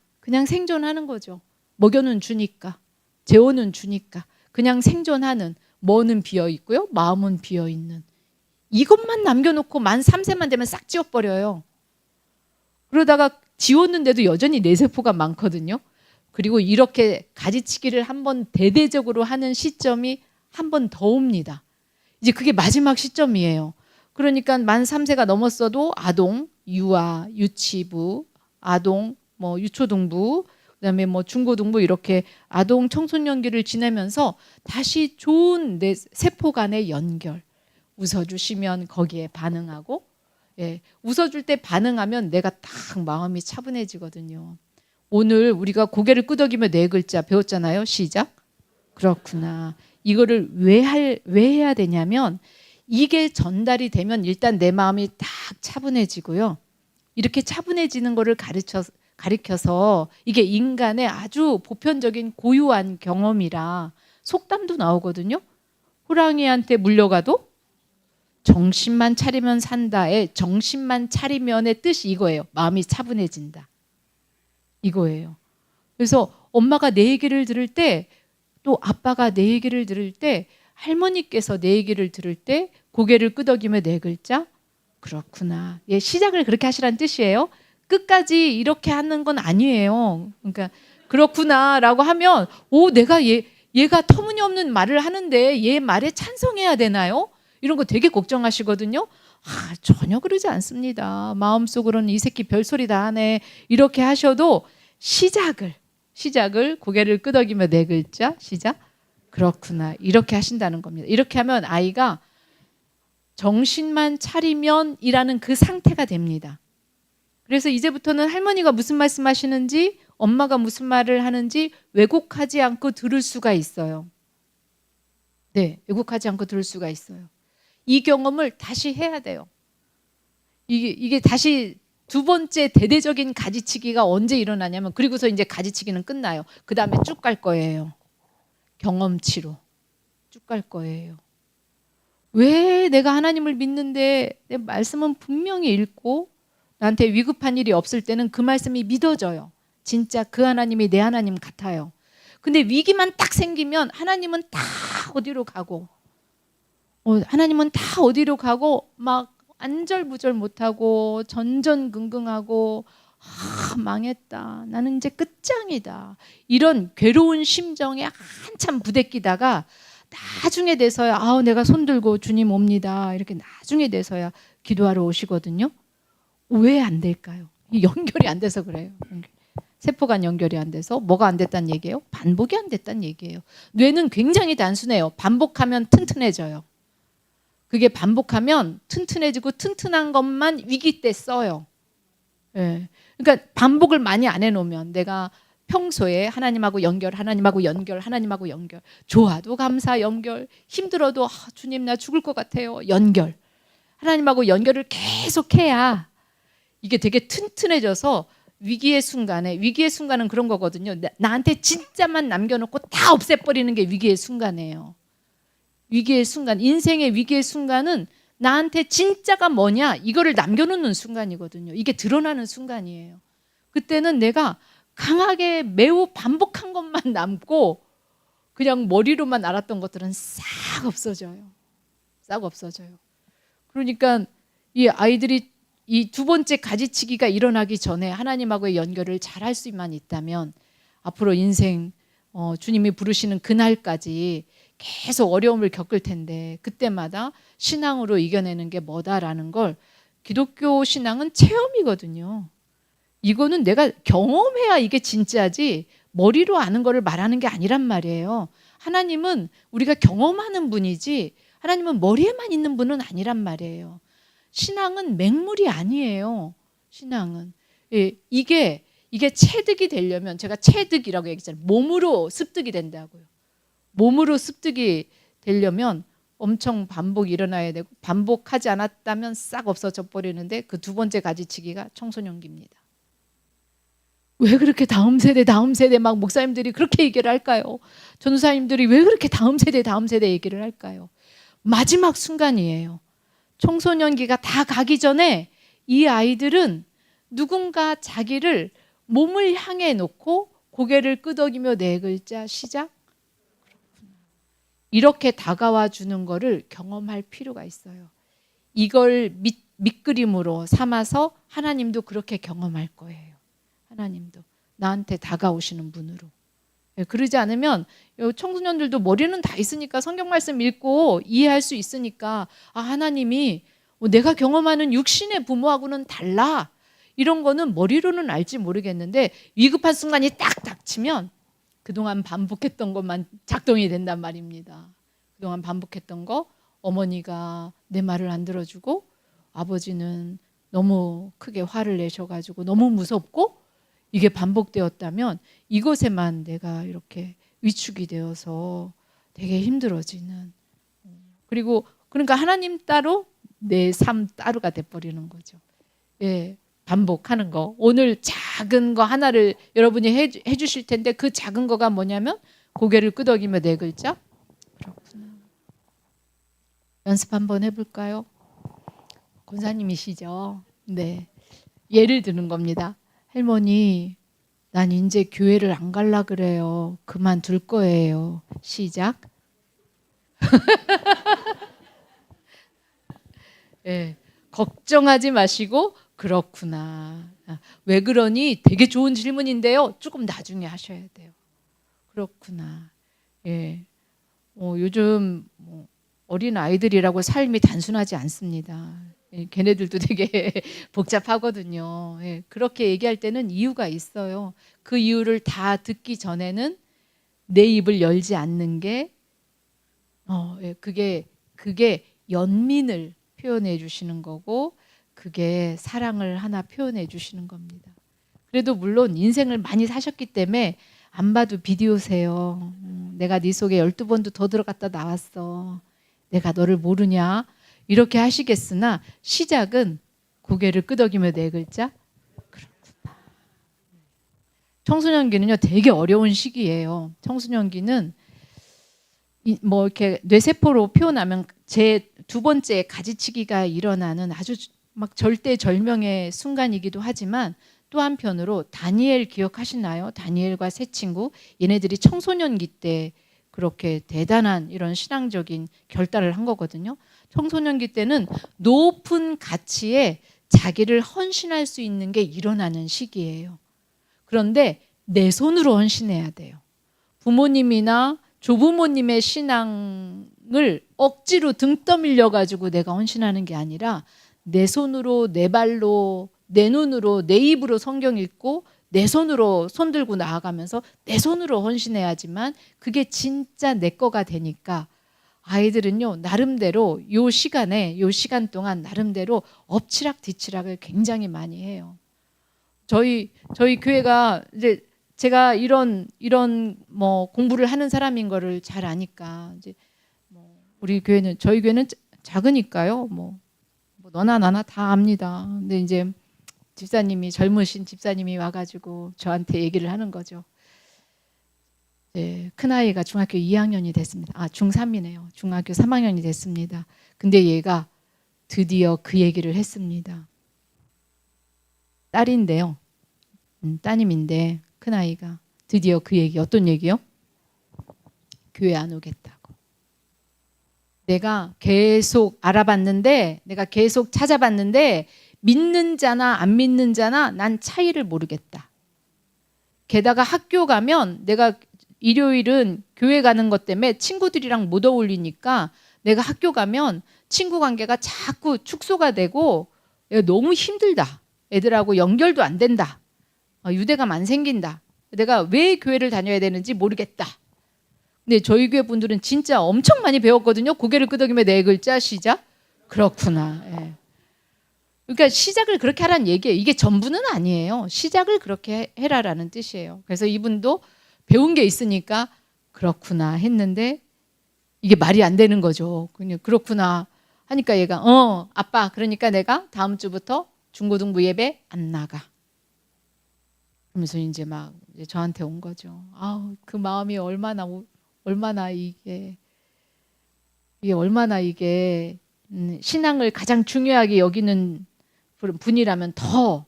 생존하는 거죠. 먹여는 주니까, 재워는 주니까 그냥 생존하는, 뭐는 비어 있고요, 마음은 비어 있는, 이것만 남겨놓고 만 3세만 되면 싹 지워버려요. 그러다가 지웠는데도 여전히 뇌세포가 많거든요. 그리고 이렇게 가지치기를 한번 대대적으로 하는 시점이 한 번 더 옵니다. 이제 그게 마지막 시점이에요. 그러니까 만 3세가 넘었어도 아동, 유아, 유치부, 아동, 뭐 유초등부, 그다음에 뭐 중고등부, 이렇게 아동 청소년기를 지내면서 다시 좋은 내 세포 간의 연결, 웃어주시면 거기에 반응하고, 웃어줄 때 반응하면 내가 딱 마음이 차분해지거든요. 오늘 우리가 고개를 끄덕이며 4글자 배웠잖아요. 시작. 그렇구나. 이거를 왜 해야 되냐면, 이게 전달이 되면 일단 내 마음이 딱 차분해지고요. 이렇게 차분해지는 거를 가리켜서 이게 인간의 아주 보편적인 고유한 경험이라 속담도 나오거든요. 호랑이한테 물려가도 정신만 차리면 산다의 정신만 차리면의 뜻이 이거예요. 마음이 차분해진다. 이거예요. 그래서 엄마가 내 얘기를 들을 때, 또 아빠가 내 얘기를 들을 때, 할머니께서 내 얘기를 들을 때 고개를 끄덕이며 4글자. 그렇구나. 시작을 그렇게 하시라는 뜻이에요. 끝까지 이렇게 하는 건 아니에요. 그러니까 그렇구나라고 하면 내가 얘가 터무니없는 말을 하는데 얘 말에 찬성해야 되나요? 이런 거 되게 걱정하시거든요. 전혀 그러지 않습니다. 마음속으로는 이 새끼 별소리 다 하네, 이렇게 하셔도 시작을 고개를 끄덕이며 4글자 시작. 그렇구나, 이렇게 하신다는 겁니다. 이렇게 하면 아이가 정신만 차리면 이라는 그 상태가 됩니다. 그래서 이제부터는 할머니가 무슨 말씀하시는지, 엄마가 무슨 말을 하는지 왜곡하지 않고 들을 수가 있어요. 네, 왜곡하지 않고 들을 수가 있어요. 이 경험을 다시 해야 돼요. 이게 다시 두 번째 대대적인 가지치기가 언제 일어나냐면 그리고서 이제 가지치기는 끝나요. 그 다음에 쭉 갈 거예요. 경험치로 쭉 갈 거예요. 왜 내가 하나님을 믿는데 내 말씀은 분명히 읽고 나한테 위급한 일이 없을 때는 그 말씀이 믿어져요. 진짜 그 하나님이 내 하나님 같아요. 근데 위기만 딱 생기면 하나님은 다 어디로 가고 하나님은 다 어디로 가고 막 안절부절 못하고 전전긍긍하고 망했다. 나는 이제 끝장이다. 이런 괴로운 심정에 한참 부대끼다가 나중에 돼서야 내가 손들고 주님 옵니다. 이렇게 나중에 돼서야 기도하러 오시거든요. 왜 안 될까요? 연결이 안 돼서 그래요. 세포간 연결이 안 돼서 뭐가 안 됐다는 얘기예요? 반복이 안 됐다는 얘기예요. 뇌는 굉장히 단순해요. 반복하면 튼튼해져요. 그게 반복하면 튼튼해지고 튼튼한 것만 위기 때 써요. 예. 그러니까 반복을 많이 안 해놓으면 내가 평소에 하나님하고 연결, 하나님하고 연결, 하나님하고 연결, 좋아도 감사 연결, 힘들어도 주님 나 죽을 것 같아요 연결, 하나님하고 연결을 계속해야 이게 되게 튼튼해져서 위기의 순간은 그런 거거든요. 나한테 진짜만 남겨놓고 다 없애버리는 게 위기의 순간이에요. 위기의 순간, 인생의 위기의 순간은 나한테 진짜가 뭐냐 이거를 남겨놓는 순간이거든요. 이게 드러나는 순간이에요. 그때는 내가 강하게 매우 반복한 것만 남고 그냥 머리로만 알았던 것들은 싹 없어져요. 싹 없어져요. 그러니까 이 아이들이 이 두 번째 가지치기가 일어나기 전에 하나님하고의 연결을 잘할 수만 있다면 앞으로 인생 주님이 부르시는 그날까지 계속 어려움을 겪을 텐데 그때마다 신앙으로 이겨내는 게 뭐다라는 걸 기독교 신앙은 체험이거든요. 이거는 내가 경험해야 이게 진짜지 머리로 아는 거를 말하는 게 아니란 말이에요. 하나님은 우리가 경험하는 분이지 하나님은 머리에만 있는 분은 아니란 말이에요. 신앙은 맹물이 아니에요. 신앙은 이게 체득이 되려면 제가 체득이라고 얘기했잖아요. 몸으로 습득이 된다고요. 몸으로 습득이 되려면 엄청 반복이 일어나야 되고 반복하지 않았다면 싹 없어져 버리는데 그 두 번째 가지치기가 청소년기입니다. 왜 그렇게 다음 세대 막 목사님들이 그렇게 얘기를 할까요? 전도사님들이 왜 그렇게 다음 세대 얘기를 할까요? 마지막 순간이에요. 청소년기가 다 가기 전에 이 아이들은 누군가 자기를 몸을 향해 놓고 고개를 끄덕이며 네 글자 시작. 이렇게 다가와 주는 거를 경험할 필요가 있어요. 이걸 밑그림으로 삼아서 하나님도 그렇게 경험할 거예요. 하나님도 나한테 다가오시는 분으로. 그러지 않으면 청소년들도 머리는 다 있으니까 성경 말씀 읽고 이해할 수 있으니까 하나님이 내가 경험하는 육신의 부모하고는 달라. 이런 거는 머리로는 알지 모르겠는데 위급한 순간이 딱 닥치면 그동안 반복했던 것만 작동이 된단 말입니다. 그동안 반복했던 거 어머니가 내 말을 안 들어주고 아버지는 너무 크게 화를 내셔가지고 너무 무섭고 이게 반복되었다면 이것에만 내가 이렇게 위축이 되어서 되게 힘들어지는 그리고 그러니까 하나님 따로 내 삶 따로가 돼버리는 거죠. 예, 반복하는 거. 오늘 작은 거 하나를 여러분이 해주실 텐데 그 작은 거가 뭐냐면 고개를 끄덕이며 네 글자. 그렇구나. 연습 한번 해볼까요? 권사님이시죠? 네. 예를 드는 겁니다. 할머니, 난 이제 교회를 안 갈라 그래요. 그만둘 거예요. 시작. 네. 걱정하지 마시고 그렇구나. 왜 그러니? 되게 좋은 질문인데요. 조금 나중에 하셔야 돼요. 그렇구나. 예. 요즘 어린 아이들이라고 삶이 단순하지 않습니다. 걔네들도 되게 복잡하거든요. 예, 그렇게 얘기할 때는 이유가 있어요. 그 이유를 다 듣기 전에는 내 입을 열지 않는 게 그게 연민을 표현해 주시는 거고 그게 사랑을 하나 표현해 주시는 겁니다. 그래도 물론 인생을 많이 사셨기 때문에 안 봐도 비디오세요. 내가 네 속에 12번도 더 들어갔다 나왔어. 내가 너를 모르냐? 이렇게 하시겠으나 시작은 고개를 끄덕이며 네 글자 청소년기는요 되게 어려운 시기예요. 청소년기는 뭐 이렇게 뇌세포로 표현하면 제 두 번째 가지치기가 일어나는 아주 막 절대절명의 순간이기도 하지만 또 한편으로 다니엘 기억하시나요? 다니엘과 세 친구, 얘네들이 청소년기 때 그렇게 대단한 이런 신앙적인 결단을 한 거거든요. 청소년기 때는 높은 가치에 자기를 헌신할 수 있는 게 일어나는 시기예요. 그런데 내 손으로 헌신해야 돼요. 부모님이나 조부모님의 신앙을 억지로 등 떠밀려 가지고 내가 헌신하는 게 아니라 내 손으로, 내 발로, 내 눈으로, 내 입으로 성경 읽고 내 손으로 손 들고 나아가면서 내 손으로 헌신해야지만 그게 진짜 내 거가 되니까 아이들은요 나름대로 요 시간 동안 나름대로 엎치락 뒤치락을 굉장히 많이 해요. 저희 교회가 이제 제가 이런 뭐 공부를 하는 사람인 거를 잘 아니까 이제 뭐 저희 교회는 작으니까요. 뭐 너나 나나 다 압니다. 근데 이제 젊으신 집사님이 와가지고 저한테 얘기를 하는 거죠. 큰 아이가 중학교 2학년이 됐습니다. 중3이네요. 중학교 3학년이 됐습니다. 근데 얘가 드디어 그 얘기를 했습니다. 딸인데요. 따님인데 큰 아이가 드디어 그 얘기, 어떤 얘기요? 교회 안 오겠다고. 내가 계속 알아봤는데, 내가 계속 찾아봤는데 믿는 자나 안 믿는 자나 난 차이를 모르겠다. 게다가 학교 가면 내가 일요일은 교회 가는 것 때문에 친구들이랑 못 어울리니까 내가 학교 가면 친구 관계가 자꾸 축소가 되고 너무 힘들다. 애들하고 연결도 안 된다. 유대감 안 생긴다. 내가 왜 교회를 다녀야 되는지 모르겠다. 근데 저희 교회 분들은 진짜 엄청 많이 배웠거든요. 고개를 끄덕이며 네 글자 시작. 그렇구나. 예. 그러니까 시작을 그렇게 하라는 얘기예요. 이게 전부는 아니에요. 시작을 그렇게 해라라는 뜻이에요. 그래서 이분도 배운 게 있으니까 그렇구나 했는데 이게 말이 안 되는 거죠. 그냥 그렇구나 하니까 얘가 아빠 그러니까 내가 다음 주부터 중고등부 예배 안 나가. 그러면서 이제 막 저한테 온 거죠. 그 마음이 얼마나 이게 얼마나 신앙을 가장 중요하게 여기는 분이라면 더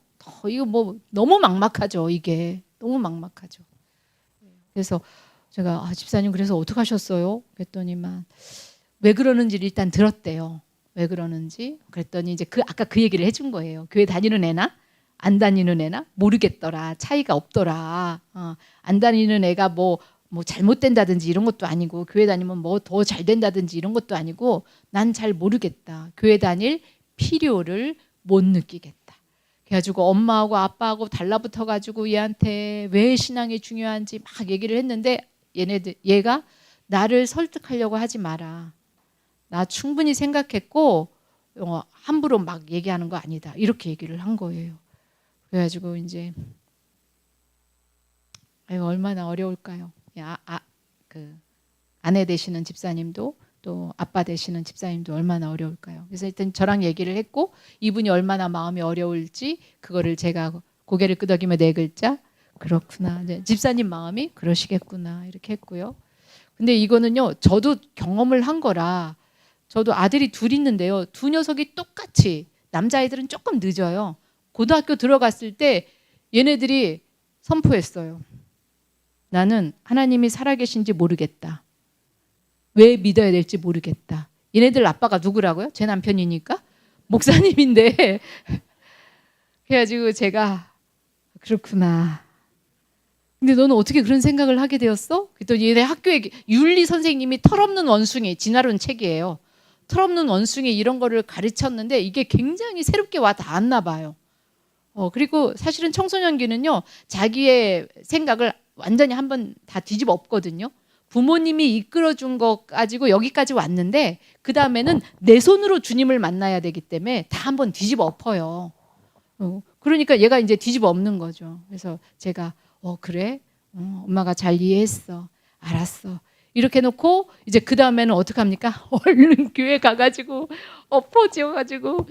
이거 뭐 너무 막막하죠. 이게 너무 막막하죠. 그래서 제가 집사님 그래서 어떻게 하셨어요? 그랬더니만 왜 그러는지를 일단 들었대요. 왜 그러는지 그랬더니 이제 아까 그 얘기를 해준 거예요. 교회 다니는 애나 안 다니는 애나 모르겠더라. 차이가 없더라. 안 다니는 애가 뭐 잘못된다든지 이런 것도 아니고 교회 다니면 뭐 더 잘 된다든지 이런 것도 아니고 난 잘 모르겠다. 교회 다닐 필요를 못 느끼겠다. 그래가지고 엄마하고 아빠하고 달라붙어가지고 얘한테 왜 신앙이 중요한지 막 얘기를 했는데 얘가 나를 설득하려고 하지 마라. 나 충분히 생각했고 함부로 막 얘기하는 거 아니다. 이렇게 얘기를 한 거예요. 그래가지고 이제 얼마나 어려울까요? 그 아내 되시는 집사님도 또 아빠 되시는 집사님도 얼마나 어려울까요? 그래서 일단 저랑 얘기를 했고 이분이 얼마나 마음이 어려울지 그거를 제가 고개를 끄덕이며 네 글자 그렇구나. 집사님 마음이 그러시겠구나 이렇게 했고요. 근데 이거는요 저도 경험을 한 거라 저도 아들이 둘 있는데요. 두 녀석이 똑같이 남자아이들은 조금 늦어요. 고등학교 들어갔을 때 얘네들이 선포했어요. 나는 하나님이 살아계신지 모르겠다. 왜 믿어야 될지 모르겠다. 얘네들 아빠가 누구라고요? 제 남편이니까 목사님인데 그래가지고 제가 그렇구나. 근데 너는 어떻게 그런 생각을 하게 되었어? 그랬더니 얘네 학교에 윤리 선생님이 털없는 원숭이 진화론 책이에요. 털없는 원숭이 이런 거를 가르쳤는데 이게 굉장히 새롭게 와 닿았나 봐요. 그리고 사실은 청소년기는요 자기의 생각을 완전히 한번 다 뒤집어 엎거든요. 부모님이 이끌어준 거 가지고 여기까지 왔는데 그 다음에는 내 손으로 주님을 만나야 되기 때문에 다 한번 뒤집어 엎어요. 그러니까 얘가 이제 뒤집어 엎는 거죠. 그래서 제가 그래? 엄마가 잘 이해했어. 알았어. 이렇게 해놓고 이제 그 다음에는 어떻게 합니까? 얼른 교회 가가지고 엎어지어가지고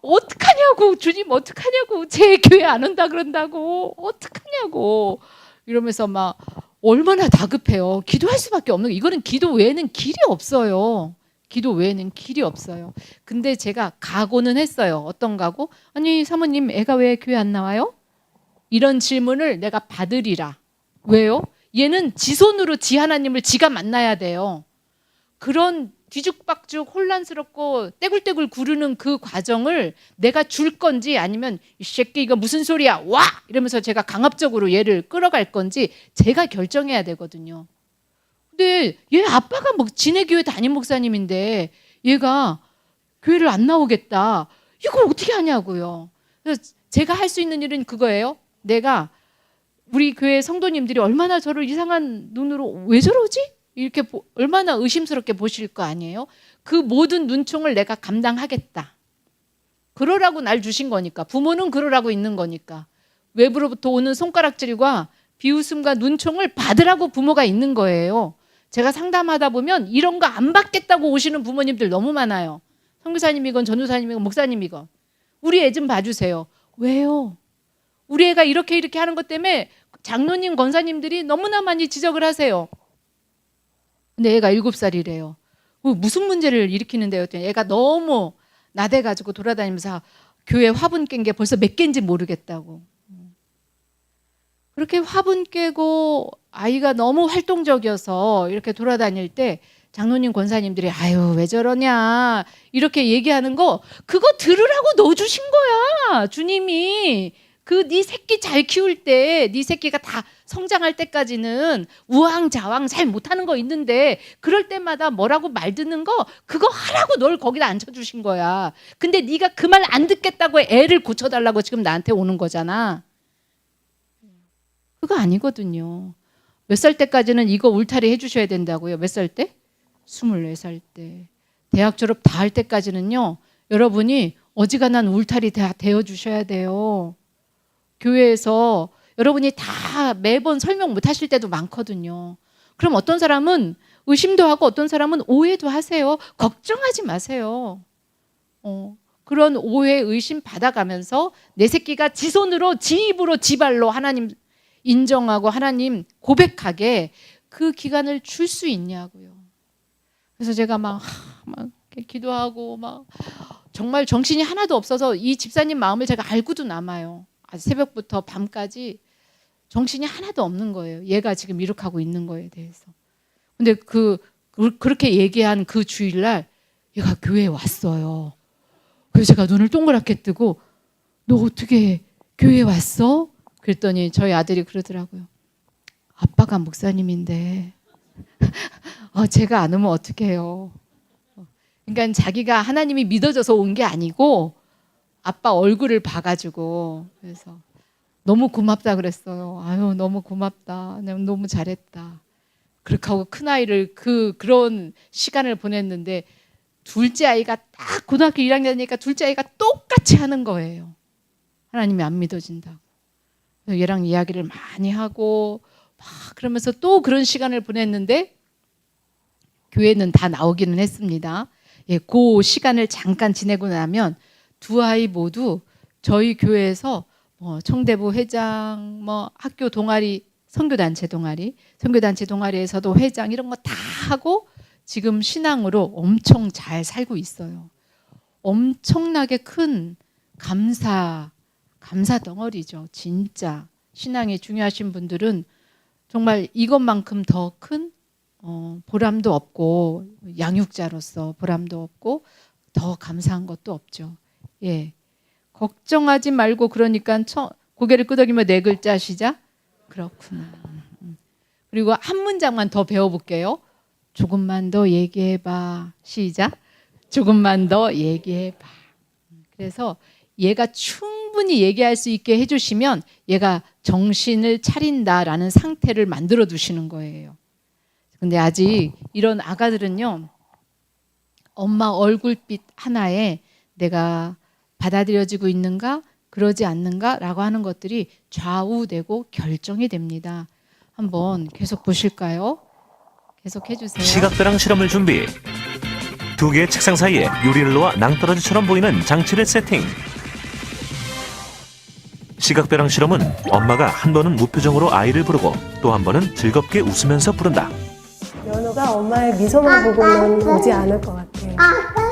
어떡하냐고, 주님 어떡하냐고, 제 교회 안 온다 그런다고, 어떡하냐고 이러면서 막 얼마나 다급해요. 기도할 수밖에 없는 거. 이거는 기도 외에는 길이 없어요. 기도 외에는 길이 없어요. 근데 제가 각오는 했어요. 어떤 각오? 아니 사모님 애가 왜 교회 안 나와요? 이런 질문을 내가 받으리라. 왜요? 얘는 지 손으로 지 하나님을 지가 만나야 돼요. 그런 뒤죽박죽 혼란스럽고 떼굴떼굴 구르는 그 과정을 내가 줄 건지 아니면 이 새끼 이거 무슨 소리야 와 이러면서 제가 강압적으로 얘를 끌어갈 건지 제가 결정해야 되거든요. 근데 얘 아빠가 뭐 지네 교회 담임 목사님인데 얘가 교회를 안 나오겠다. 이걸 어떻게 하냐고요. 그래서 제가 할 수 있는 일은 그거예요. 내가 우리 교회 성도님들이 얼마나 저를 이상한 눈으로 왜 저러지? 이렇게 얼마나 의심스럽게 보실 거 아니에요? 그 모든 눈총을 내가 감당하겠다. 그러라고 날 주신 거니까. 부모는 그러라고 있는 거니까. 외부로부터 오는 손가락질과 비웃음과 눈총을 받으라고 부모가 있는 거예요. 제가 상담하다 보면 이런 거 안 받겠다고 오시는 부모님들 너무 많아요. 선교사님이건 전도사님이건 목사님이건. 우리 애 좀 봐주세요. 왜요? 우리 애가 이렇게 하는 것 때문에 장로님, 권사님들이 너무나 많이 지적을 하세요. 근데 애가 7살이래요. 무슨 문제를 일으키는데요? 했더니 애가 너무 나대가지고 돌아다니면서 교회 화분 깬 게 벌써 몇 개인지 모르겠다고. 그렇게 화분 깨고 아이가 너무 활동적이어서 이렇게 돌아다닐 때 장로님, 권사님들이 아유 왜 저러냐 이렇게 얘기하는 거 그거 들으라고 넣어주신 거야. 주님이. 그 네 새끼 잘 키울 때 네 새끼가 다 성장할 때까지는 우왕좌왕 잘 못하는 거 있는데 그럴 때마다 뭐라고 말 듣는 거 그거 하라고 널 거기다 앉혀주신 거야. 근데 네가 그 말 안 듣겠다고 애를 고쳐달라고 지금 나한테 오는 거잖아. 그거 아니거든요. 몇 살 때까지는 이거 울타리 해주셔야 된다고요. 몇 살 때? 24살 때. 대학 졸업 다 할 때까지는요. 여러분이 어지간한 울타리 다 대어주셔야 돼요. 교회에서 여러분이 다 매번 설명 못 하실 때도 많거든요. 그럼 어떤 사람은 의심도 하고 어떤 사람은 오해도 하세요. 걱정하지 마세요. 그런 오해, 의심 받아가면서 내 새끼가 지 손으로, 지 입으로, 지 발로 하나님 인정하고 하나님 고백하게 그 기간을 줄 수 있냐고요. 그래서 제가 막 기도하고 막 정말 정신이 하나도 없어서 이 집사님 마음을 제가 알고도 남아요. 새벽부터 밤까지 정신이 하나도 없는 거예요. 얘가 지금 이렇게 하고 있는 거에 대해서. 근데 그렇게 얘기한 그 주일날 얘가 교회에 왔어요. 그래서 제가 눈을 동그랗게 뜨고 너 어떻게 교회에 왔어? 그랬더니 저희 아들이 그러더라고요. 아빠가 목사님인데 제가 안 오면 어떡해요. 그러니까 자기가 하나님이 믿어져서 온 게 아니고 아빠 얼굴을 봐가지고 그래서 너무 고맙다 그랬어요. 아유 너무 고맙다. 너무 잘했다. 그렇게 하고 큰아이를 그런 시간을 보냈는데 둘째 아이가 딱 고등학교 1학년이니까 둘째 아이가 똑같이 하는 거예요. 하나님이 안 믿어진다고. 얘랑 이야기를 많이 하고 막 그러면서 또 그런 시간을 보냈는데 교회는 다 나오기는 했습니다. 그 시간을 잠깐 지내고 나면 두 아이 모두 저희 교회에서 청대부 회장, 학교 동아리, 선교단체 동아리에서도 회장 이런 거 다 하고 지금 신앙으로 엄청 잘 살고 있어요. 엄청나게 큰 감사 덩어리죠. 진짜 신앙이 중요하신 분들은 정말 이것만큼 더 큰 보람도 없고 양육자로서 보람도 없고 더 감사한 것도 없죠. 예, 걱정하지 말고 그러니까 고개를 끄덕이며 4글자 시작. 그렇구나. 그리고 한 문장만 더 배워볼게요. 조금만 더 얘기해봐. 시작. 조금만 더 얘기해봐. 그래서 얘가 충분히 얘기할 수 있게 해주시면 얘가 정신을 차린다라는 상태를 만들어 두시는 거예요. 근데 아직 이런 아가들은요. 엄마 얼굴빛 하나에 내가 받아들여지고 있는가 그러지 않는가라고 하는 것들이 좌우되고 결정이 됩니다. 한번 계속 보실까요? 계속 해주세요. 시각배랑 실험을 준비. 두 개의 책상 사이에 유리를 놓아 낭떠러지처럼 보이는 장치를 세팅. 시각배랑 실험은 엄마가 한 번은 무표정으로 아이를 부르고 또 한 번은 즐겁게 웃으면서 부른다. 연우가 엄마의 미소만 보고는 오지 않을 것 같아요.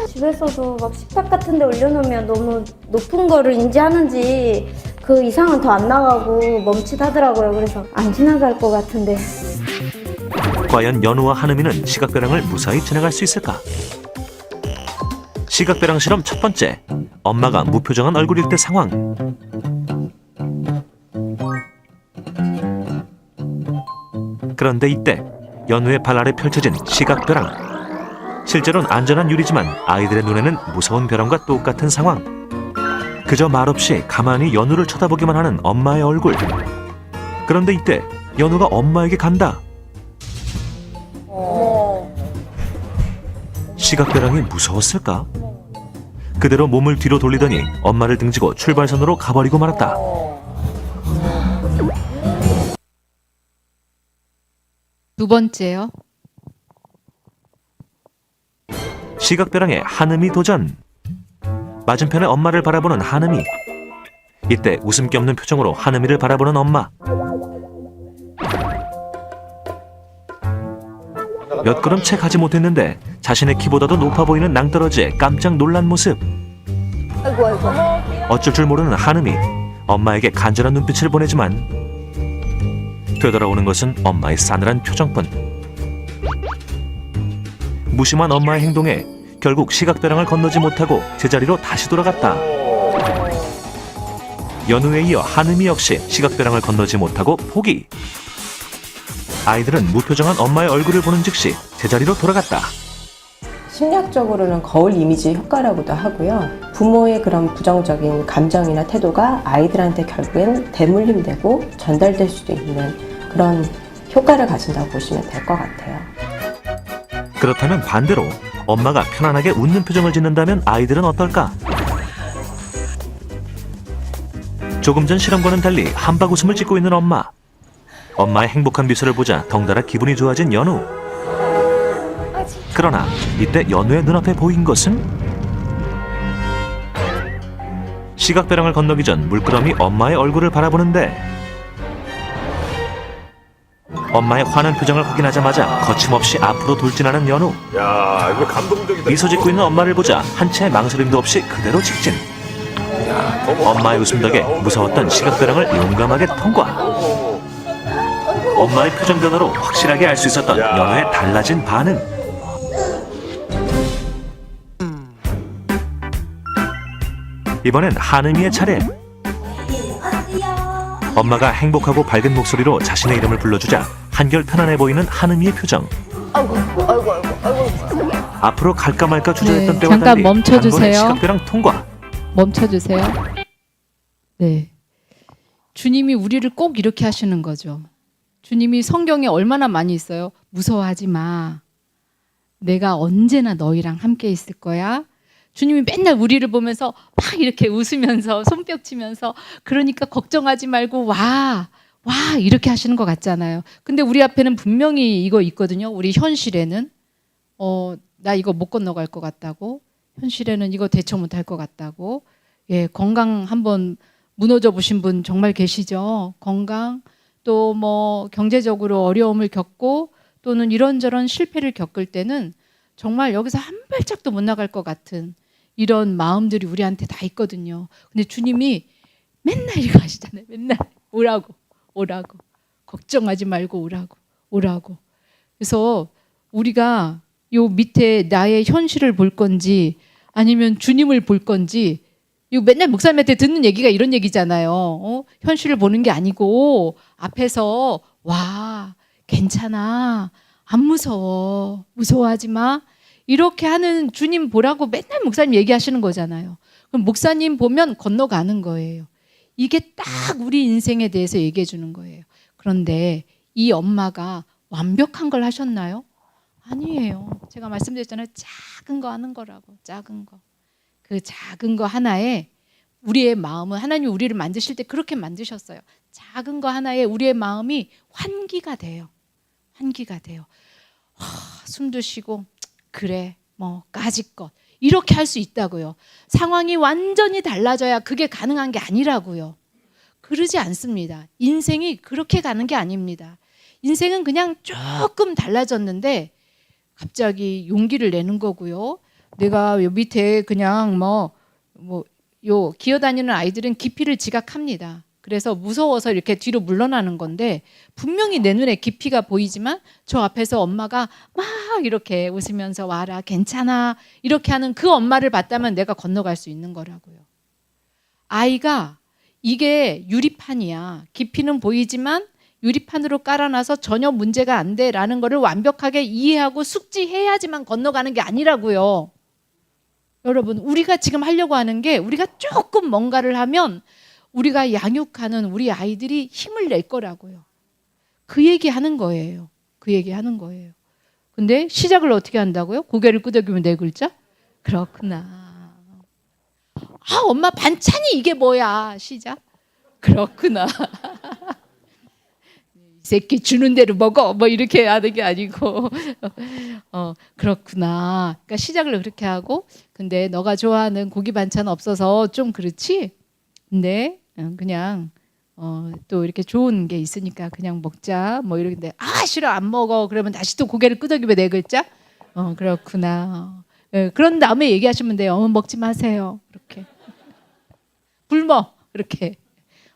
집에서도 막 식탁 같은 데 올려놓으면 너무 높은 거를 인지하는지 그 이상은 더 안 나가고 멈칫하더라고요. 그래서 안 지나갈 것 같은데. 과연 연우와 한음이는 시각배랑을 무사히 지나갈 수 있을까? 시각배랑 실험 첫 번째. 엄마가 무표정한 얼굴일 때 상황. 그런데 이때 연우의 발 아래 펼쳐진 시각벼랑. 실제로는 안전한 유리지만 아이들의 눈에는 무서운 벼랑과 똑같은 상황. 그저 말없이 가만히 연우를 쳐다보기만 하는 엄마의 얼굴. 그런데 이때 연우가 엄마에게 간다. 시각벼랑이 무서웠을까? 그대로 몸을 뒤로 돌리더니 엄마를 등지고 출발선으로 가버리고 말았다. 두 번째요. 시각벼랑의 한음이 도전. 맞은편에 엄마를 바라보는 한음이. 이때 웃음기 없는 표정으로 한음이를 바라보는 엄마. 몇 걸음 채 가지 못했는데 자신의 키보다도 높아 보이는 낭떠러지에 깜짝 놀란 모습. 어쩔 줄 모르는 한음이 엄마에게 간절한 눈빛을 보내지만 되돌아오는 것은 엄마의 싸늘한 표정뿐. 무심한 엄마의 행동에 결국 시각벼랑을 건너지 못하고 제자리로 다시 돌아갔다. 연우에 이어 한음이 역시 시각벼랑을 건너지 못하고 포기. 아이들은 무표정한 엄마의 얼굴을 보는 즉시 제자리로 돌아갔다. 심리학적으로는 거울 이미지 효과라고도 하고요. 부모의 그런 부정적인 감정이나 태도가 아이들한테 결국엔 대물림되고 전달될 수도 있는 그런 효과를 가진다고 보시면 될 것 같아요. 그렇다면 반대로 엄마가 편안하게 웃는 표정을 짓는다면 아이들은 어떨까? 조금 전 실험과는 달리 한박 웃음을 짓고 있는 엄마. 엄마의 행복한 미소를 보자 덩달아 기분이 좋아진 연우. 그러나 이때 연우의 눈앞에 보인 것은 시각벼랑을 건너기 전 물끄러미 엄마의 얼굴을 바라보는데 엄마의 환한 표정을 확인하자마자 거침없이 앞으로 돌진하는 연우. 야, 이거 감동적이다. 미소 짓고 있는 엄마를 보자 한 채의 망설임도 없이 그대로 직진. 엄마의 웃음 덕에 무서웠던 시각벼랑을 용감하게 통과. 엄마의 표정 변화로 확실하게 알 수 있었던 연우의 달라진 반응. 이번엔 한음이의 차례. 엄마가 행복하고 밝은 목소리로 자신의 이름을 불러주자 한결 편안해 보이는 한음이의 표정. 앞으로 갈까 말까 주저했던 네, 때와 잠깐 달리 멈춰주세요. 단번에 시각벼랑 통과. 멈춰주세요. 네. 주님이 우리를 꼭 이렇게 하시는 거죠. 주님이 성경에 얼마나 많이 있어요. 무서워하지 마. 내가 언제나 너희랑 함께 있을 거야. 주님이 맨날 우리를 보면서 막 이렇게 웃으면서 손뼉 치면서 그러니까 걱정하지 말고 와 이렇게 하시는 것 같잖아요. 근데 우리 앞에는 분명히 이거 있거든요. 우리 현실에는 나 이거 못 건너갈 것 같다고. 현실에는 이거 대처 못할 것 같다고. 예, 건강 한번 무너져 보신 분 정말 계시죠. 건강 또 뭐 경제적으로 어려움을 겪고 또는 이런저런 실패를 겪을 때는 정말 여기서 한 발짝도 못 나갈 것 같은 이런 마음들이 우리한테 다 있거든요. 근데 주님이 맨날 이거 하시잖아요. 맨날 오라고 걱정하지 말고 오라고. 그래서 우리가 요 밑에 나의 현실을 볼 건지 아니면 주님을 볼 건지 이거 맨날 목사님한테 듣는 얘기가 이런 얘기잖아요. 현실을 보는 게 아니고 앞에서 와 괜찮아 안 무서워 무서워하지 마 이렇게 하는 주님 보라고 맨날 목사님 얘기하시는 거잖아요. 그럼 목사님 보면 건너가는 거예요. 이게 딱 우리 인생에 대해서 얘기해 주는 거예요. 그런데 이 엄마가 완벽한 걸 하셨나요? 아니에요. 제가 말씀드렸잖아요. 작은 거 하는 거라고. 작은 거. 그 작은 거 하나에 우리의 마음은 하나님이 우리를 만드실 때 그렇게 만드셨어요. 작은 거 하나에 우리의 마음이 환기가 돼요. 숨도 쉬고 그래 뭐 까짓것 이렇게 할 수 있다고요. 상황이 완전히 달라져야 그게 가능한 게 아니라고요. 그러지 않습니다. 인생이 그렇게 가는 게 아닙니다. 인생은 그냥 조금 달라졌는데 갑자기 용기를 내는 거고요. 내가 요 밑에 그냥 요 기어다니는 아이들은 깊이를 지각합니다. 그래서 무서워서 이렇게 뒤로 물러나는 건데 분명히 내 눈에 깊이가 보이지만 저 앞에서 엄마가 막 이렇게 웃으면서 와라 괜찮아 이렇게 하는 그 엄마를 봤다면 내가 건너갈 수 있는 거라고요. 아이가 이게 유리판이야. 깊이는 보이지만 유리판으로 깔아놔서 전혀 문제가 안 돼라는 거를 완벽하게 이해하고 숙지해야지만 건너가는 게 아니라고요. 여러분 우리가 지금 하려고 하는 게 우리가 조금 뭔가를 하면 우리가 양육하는 우리 아이들이 힘을 낼 거라고요. 그 얘기하는 거예요. 그 얘기하는 거예요. 근데 시작을 어떻게 한다고요? 고개를 끄덕이면 네 글자? 그렇구나. 아 엄마 반찬이 이게 뭐야? 시작. 그렇구나. 이 새끼 주는 대로 먹어. 뭐 이렇게 하는 게 아니고 그렇구나. 그러니까 시작을 그렇게 하고 근데 너가 좋아하는 고기 반찬 없어서 좀 그렇지? 근데 그냥 또 이렇게 좋은 게 있으니까 그냥 먹자 뭐 이러는데 아 싫어 안 먹어 그러면 다시 또 고개를 끄덕이면 네 글자 그렇구나 그런 다음에 얘기하시면 돼요. 먹지 마세요 이렇게 굶어 이렇게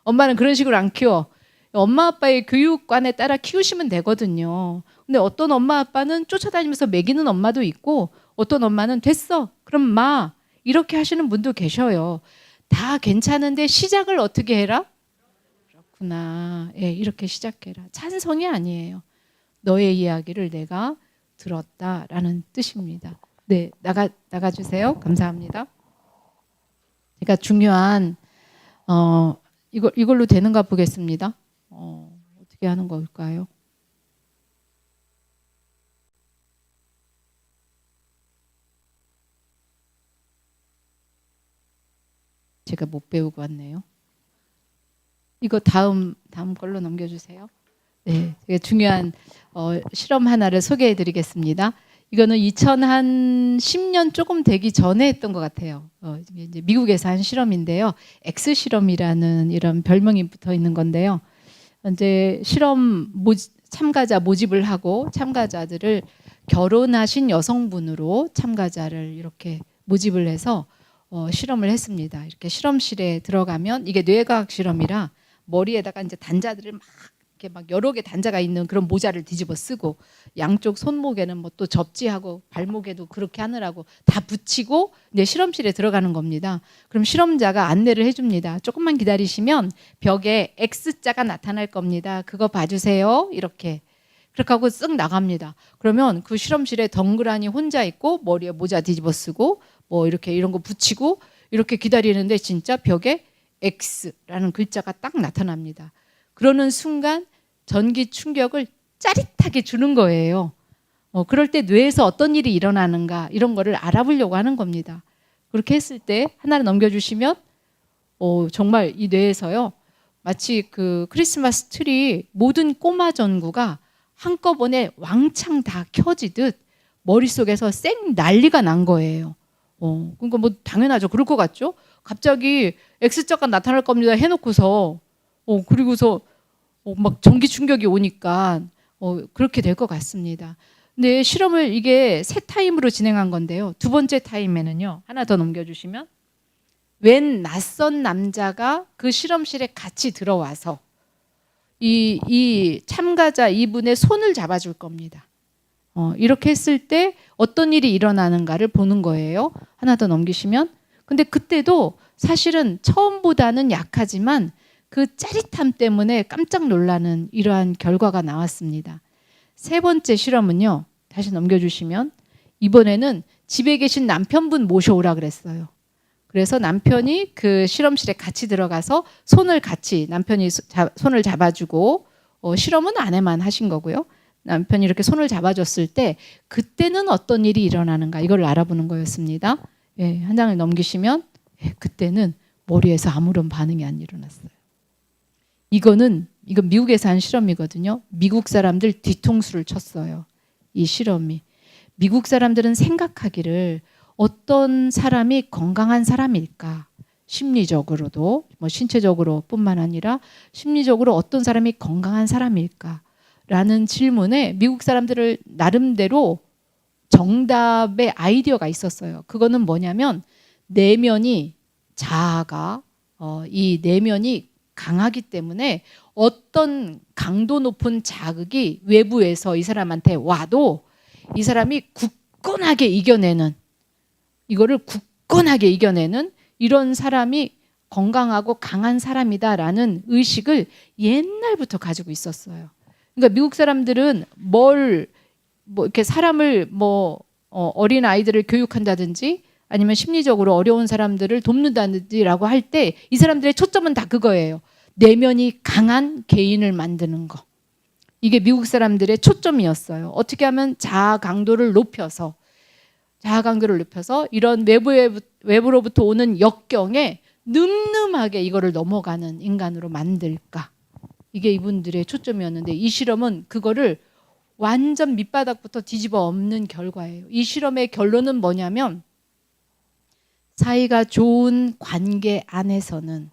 엄마는 그런 식으로 안 키워. 엄마 아빠의 교육관에 따라 키우시면 되거든요. 근데 어떤 엄마 아빠는 쫓아다니면서 먹이는 엄마도 있고 어떤 엄마는 됐어 그럼 마 이렇게 하시는 분도 계셔요. 다 괜찮은데 시작을 어떻게 해라? 그렇구나. 예, 이렇게 시작해라. 찬성이 아니에요. 너의 이야기를 내가 들었다라는 뜻입니다. 네, 나가주세요. 감사합니다. 제가 중요한 이걸로 되는가 보겠습니다. 어떻게 하는 걸까요? 제가 못 배우고 왔네요. 이거 다음 걸로 넘겨주세요. 네, 되게 중요한 실험 하나를 소개해드리겠습니다. 이거는 2010년 조금 되기 전에 했던 것 같아요. 이제 미국에서 한 실험인데요. X 실험이라는 이런 별명이 붙어 있는 건데요. 이제 실험 참가자 모집을 하고 참가자들을 결혼하신 여성분으로 참가자를 이렇게 모집을 해서 실험을 했습니다. 이렇게 실험실에 들어가면 이게 뇌과학 실험이라 머리에다가 이제 단자들을 막 이렇게 막 여러 개 단자가 있는 그런 모자를 뒤집어 쓰고 양쪽 손목에는 뭐 또 접지하고 발목에도 그렇게 하느라고 다 붙이고 이제 실험실에 들어가는 겁니다. 그럼 실험자가 안내를 해줍니다. 조금만 기다리시면 벽에 X자가 나타날 겁니다. 그거 봐주세요. 이렇게. 그렇게 하고 쓱 나갑니다. 그러면 그 실험실에 덩그러니 혼자 있고 머리에 모자 뒤집어 쓰고 뭐 이렇게 이런 거 붙이고 이렇게 기다리는데 진짜 벽에 X라는 글자가 딱 나타납니다. 그러는 순간 전기 충격을 짜릿하게 주는 거예요. 그럴 때 뇌에서 어떤 일이 일어나는가 이런 거를 알아보려고 하는 겁니다. 그렇게 했을 때 하나를 넘겨주시면 정말 이 뇌에서요 마치 그 크리스마스 트리 모든 꼬마 전구가 한꺼번에 왕창 다 켜지듯 머릿속에서 쌩 난리가 난 거예요. 그러니까 뭐 당연하죠. 그럴 것 같죠? 갑자기 X자가 나타날 겁니다 해놓고서 그리고서 막 전기 충격이 오니까 그렇게 될 것 같습니다. 근데 실험을 이게 세 타임으로 진행한 건데요. 두 번째 타임에는요. 하나 더 넘겨주시면 웬 낯선 남자가 그 실험실에 같이 들어와서 이 참가자 이분의 손을 잡아줄 겁니다. 이렇게 했을 때 어떤 일이 일어나는가를 보는 거예요. 하나 더 넘기시면 근데 그때도 사실은 처음보다는 약하지만 그 짜릿함 때문에 깜짝 놀라는 이러한 결과가 나왔습니다. 세 번째 실험은요. 다시 넘겨주시면 이번에는 집에 계신 남편분 모셔오라 그랬어요. 그래서 남편이 그 실험실에 같이 들어가서 남편이 손을 잡아주고 실험은 아내만 하신 거고요. 남편이 이렇게 손을 잡아줬을 때 그때는 어떤 일이 일어나는가 이걸 알아보는 거였습니다. 예, 한 장을 넘기시면 그때는 머리에서 아무런 반응이 안 일어났어요. 이건 미국에서 한 실험이거든요. 미국 사람들 뒤통수를 쳤어요. 이 실험이. 미국 사람들은 생각하기를 어떤 사람이 건강한 사람일까? 심리적으로도 뭐 신체적으로뿐만 아니라 심리적으로 어떤 사람이 건강한 사람일까? 라는 질문에 미국 사람들을 나름대로 정답의 아이디어가 있었어요. 그거는 뭐냐면 내면이 자아가 이 내면이 강하기 때문에 어떤 강도 높은 자극이 외부에서 이 사람한테 와도 이 사람이 굳건하게 이겨내는 이거를 굳건하게 이겨내는 이런 사람이 건강하고 강한 사람이다라는 의식을 옛날부터 가지고 있었어요. 그러니까 미국 사람들은 뭐 이렇게 사람을 어린 아이들을 교육한다든지 아니면 심리적으로 어려운 사람들을 돕는다든지라고 할 때 이 사람들의 초점은 다 그거예요. 내면이 강한 개인을 만드는 거. 이게 미국 사람들의 초점이었어요. 어떻게 하면 자아 강도를 높여서 이런 외부로부터 오는 역경에 늠름하게 이거를 넘어가는 인간으로 만들까. 이게 이분들의 초점이었는데 이 실험은 그거를 완전 밑바닥부터 뒤집어 엎는 결과예요. 이 실험의 결론은 뭐냐면 사이가 좋은 관계 안에서는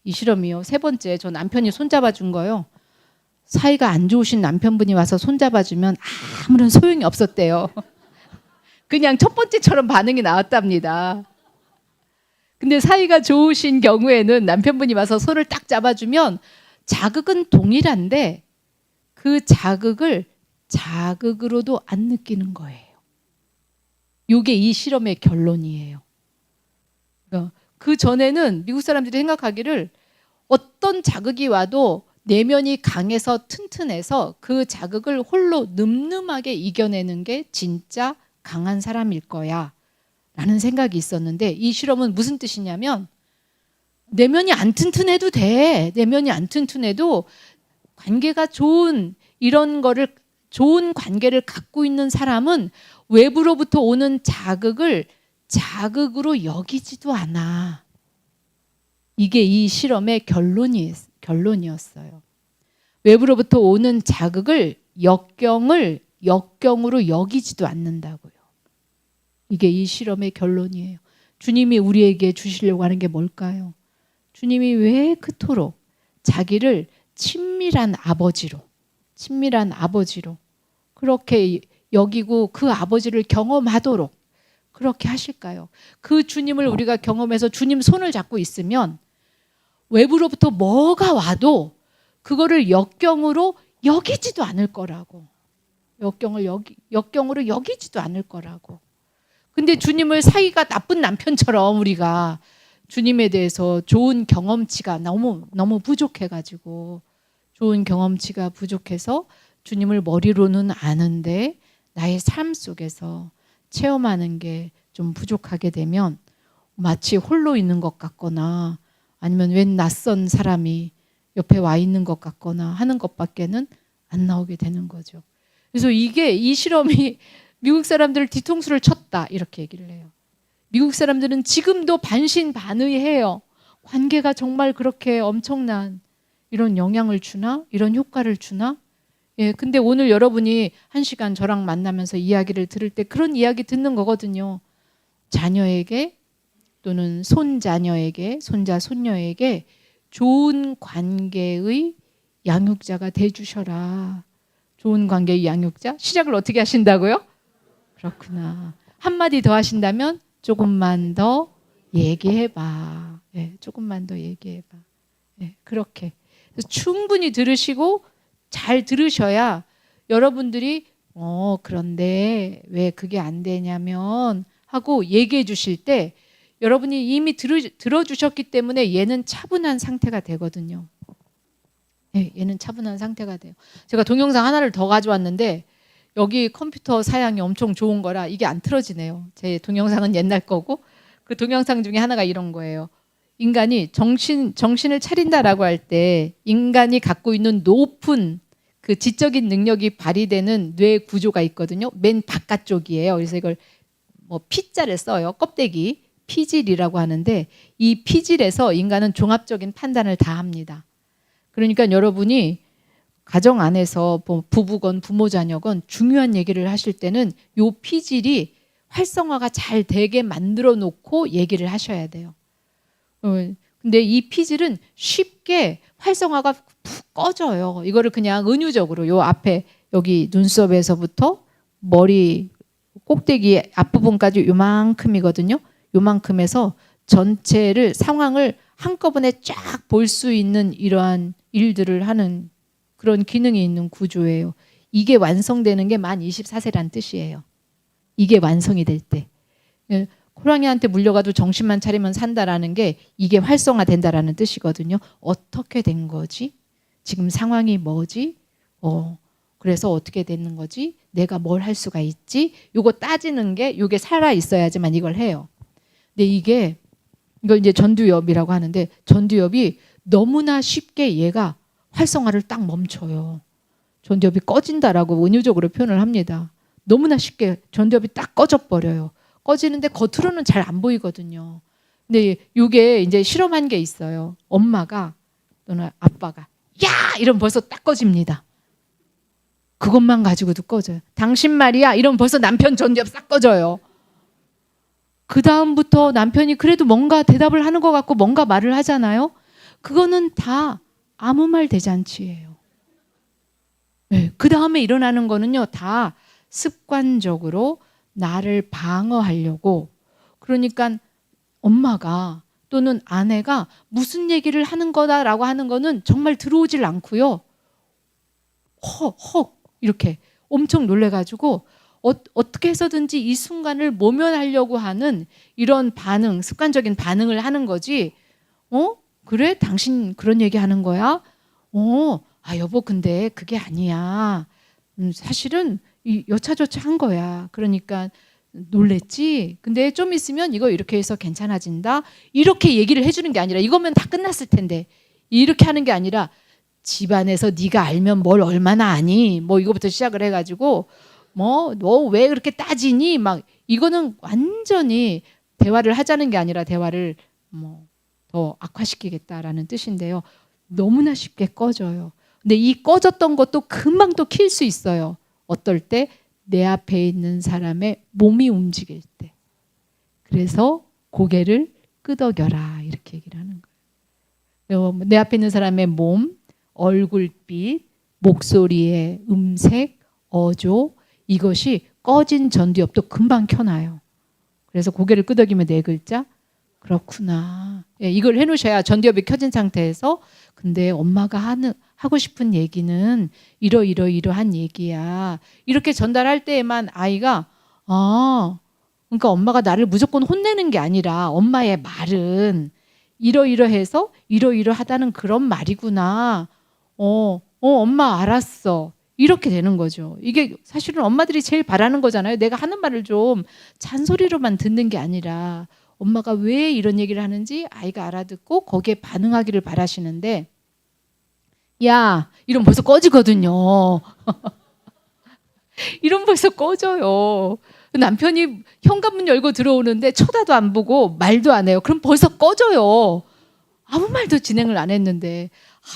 이 실험이요. 세 번째, 저 남편이 손잡아 준 거요. 사이가 안 좋으신 남편분이 와서 손잡아 주면 아무런 소용이 없었대요. 그냥 첫 번째처럼 반응이 나왔답니다. 근데 사이가 좋으신 경우에는 남편분이 와서 손을 딱 잡아주면 자극은 동일한데 그 자극을 자극으로도 안 느끼는 거예요. 이게 이 실험의 결론이에요. 그 전에는 미국 사람들이 생각하기를 어떤 자극이 와도 내면이 강해서 튼튼해서 그 자극을 홀로 늠름하게 이겨내는 게 진짜 강한 사람일 거야 라는 생각이 있었는데 이 실험은 무슨 뜻이냐면 내면이 안 튼튼해도 돼. 내면이 안 튼튼해도 관계가 좋은 이런 거를 좋은 관계를 갖고 있는 사람은 외부로부터 오는 자극을 자극으로 여기지도 않아. 이게 이 실험의 결론이었어요. 외부로부터 오는 자극을 역경으로 여기지도 않는다고요. 이게 이 실험의 결론이에요. 주님이 우리에게 주시려고 하는 게 뭘까요? 주님이 왜 그토록 자기를 친밀한 아버지로 그렇게 여기고 그 아버지를 경험하도록 그렇게 하실까요? 그 주님을 우리가 경험해서 주님 손을 잡고 있으면 외부로부터 뭐가 와도 그거를 역경으로 여기지도 않을 거라고. 역경으로 여기지도 않을 거라고. 근데 주님을 사이가 나쁜 남편처럼 우리가 주님에 대해서 좋은 경험치가 너무 부족해가지고 좋은 경험치가 부족해서 주님을 머리로는 아는데 나의 삶 속에서 체험하는 게 좀 부족하게 되면 마치 홀로 있는 것 같거나 아니면 웬 낯선 사람이 옆에 와 있는 것 같거나 하는 것밖에는 안 나오게 되는 거죠. 그래서 이 실험이 미국 사람들을 뒤통수를 쳤다 이렇게 얘기를 해요. 미국 사람들은 지금도 반신반의해요. 관계가 정말 그렇게 엄청난 이런 영향을 주나? 이런 효과를 주나? 예, 근데 오늘 여러분이 1시간 저랑 만나면서 이야기를 들을 때 그런 이야기 듣는 거거든요. 자녀에게 또는 손자녀에게, 손자, 손녀에게 좋은 관계의 양육자가 돼주셔라. 좋은 관계의 양육자? 시작을 어떻게 하신다고요? 그렇구나. 한마디 더 하신다면 조금만 더 얘기해봐. 예, 조금만 더 얘기해봐. 예, 그렇게. 충분히 들으시고 잘 들으셔야 여러분들이 그런데 왜 그게 안 되냐면 하고 얘기해 주실 때 여러분이 이미 들어주셨기 때문에 얘는 차분한 상태가 되거든요. 네, 얘는 차분한 상태가 돼요. 제가 동영상 하나를 더 가져왔는데 여기 컴퓨터 사양이 엄청 좋은 거라 이게 안 틀어지네요. 제 동영상은 옛날 거고 그 동영상 중에 하나가 이런 거예요. 인간이 정신을 차린다라고 할 때 인간이 갖고 있는 높은 그 지적인 능력이 발휘되는 뇌 구조가 있거든요. 맨 바깥쪽이에요. 그래서 이걸 P자를 써요. 껍데기. 피질이라고 하는데 이 피질에서 인간은 종합적인 판단을 다 합니다. 그러니까 여러분이 가정 안에서 부부건 부모 자녀건 중요한 얘기를 하실 때는 요 피질이 활성화가 잘 되게 만들어 놓고 얘기를 하셔야 돼요. 근데 이 피질은 쉽게 활성화가 푹 꺼져요. 이거를 그냥 은유적으로 요 앞에 여기 눈썹에서부터 머리 꼭대기 앞부분까지 요만큼이거든요. 요만큼에서 전체를 상황을 한꺼번에 쫙 볼 수 있는 이러한 일들을 하는 그런 기능이 있는 구조예요. 이게 완성되는 게 만 24세란 뜻이에요. 이게 완성이 될 때. 호랑이한테 물려가도 정신만 차리면 산다라는 게 이게 활성화된다라는 뜻이거든요. 어떻게 된 거지? 지금 상황이 뭐지? 그래서 어떻게 되는 거지? 내가 뭘 할 수가 있지? 요거 따지는 게 요게 살아 있어야지만 이걸 해요. 근데 이걸 이제 전두엽이라고 하는데 전두엽이 너무나 쉽게 얘가 활성화를 딱 멈춰요. 전두엽이 꺼진다라고 은유적으로 표현을 합니다. 너무나 쉽게 전두엽이 딱 꺼져버려요. 꺼지는데 겉으로는 잘 안 보이거든요. 근데 이게 이제 실험한 게 있어요. 엄마가 또는 아빠가 야! 이러면 벌써 딱 꺼집니다. 그것만 가지고도 꺼져요. 당신 말이야 이러면 벌써 남편 전두엽 싹 꺼져요. 그 다음부터 남편이 그래도 뭔가 대답을 하는 것 같고 뭔가 말을 하잖아요. 그거는 다 아무 말 대잔치예요. 네, 그 다음에 일어나는 거는요 다 습관적으로 나를 방어하려고, 그러니까 엄마가 또는 아내가 무슨 얘기를 하는 거다라고 하는 거는 정말 들어오질 않고요. 헉 이렇게 엄청 놀래가지고 어떻게 해서든지 이 순간을 모면하려고 하는 이런 반응, 습관적인 반응을 하는 거지. 그래? 당신 그런 얘기 하는 거야? 여보 근데 그게 아니야. 사실은 여차저차 한 거야. 그러니까 놀랬지? 근데 좀 있으면 이거 이렇게 해서 괜찮아진다? 이렇게 얘기를 해주는 게 아니라 이거면 다 끝났을 텐데 이렇게 하는 게 아니라 집안에서 네가 알면 뭘 얼마나 아니? 뭐 이거부터 시작을 해가지고 너 왜 그렇게 따지니? 막 이거는 완전히 대화를 하자는 게 아니라 대화를 더 악화시키겠다라는 뜻인데요. 너무나 쉽게 꺼져요. 근데 이 꺼졌던 것도 금방 또 킬 수 있어요. 어떨 때? 내 앞에 있는 사람의 몸이 움직일 때. 그래서 고개를 끄덕여라 이렇게 얘기를 하는 거예요. 내 앞에 있는 사람의 몸, 얼굴빛, 목소리의 음색, 어조, 이것이 꺼진 전두엽도 금방 켜놔요. 그래서 고개를 끄덕이면 4글자. 그렇구나. 이걸 해놓으셔야 전두엽이 켜진 상태에서 근데 엄마가 하고 싶은 얘기는 이러한 얘기야. 이렇게 전달할 때에만 아이가 그러니까 엄마가 나를 무조건 혼내는 게 아니라 엄마의 말은 이러해서 이러하다는 그런 말이구나. 엄마 알았어. 이렇게 되는 거죠. 이게 사실은 엄마들이 제일 바라는 거잖아요. 내가 하는 말을 좀 잔소리로만 듣는 게 아니라 엄마가 왜 이런 얘기를 하는지 아이가 알아듣고 거기에 반응하기를 바라시는데 야 이러면 벌써 꺼지거든요. 이러면 벌써 꺼져요. 남편이 현관문 열고 들어오는데 쳐다도 안 보고 말도 안 해요. 그럼 벌써 꺼져요. 아무 말도 진행을 안 했는데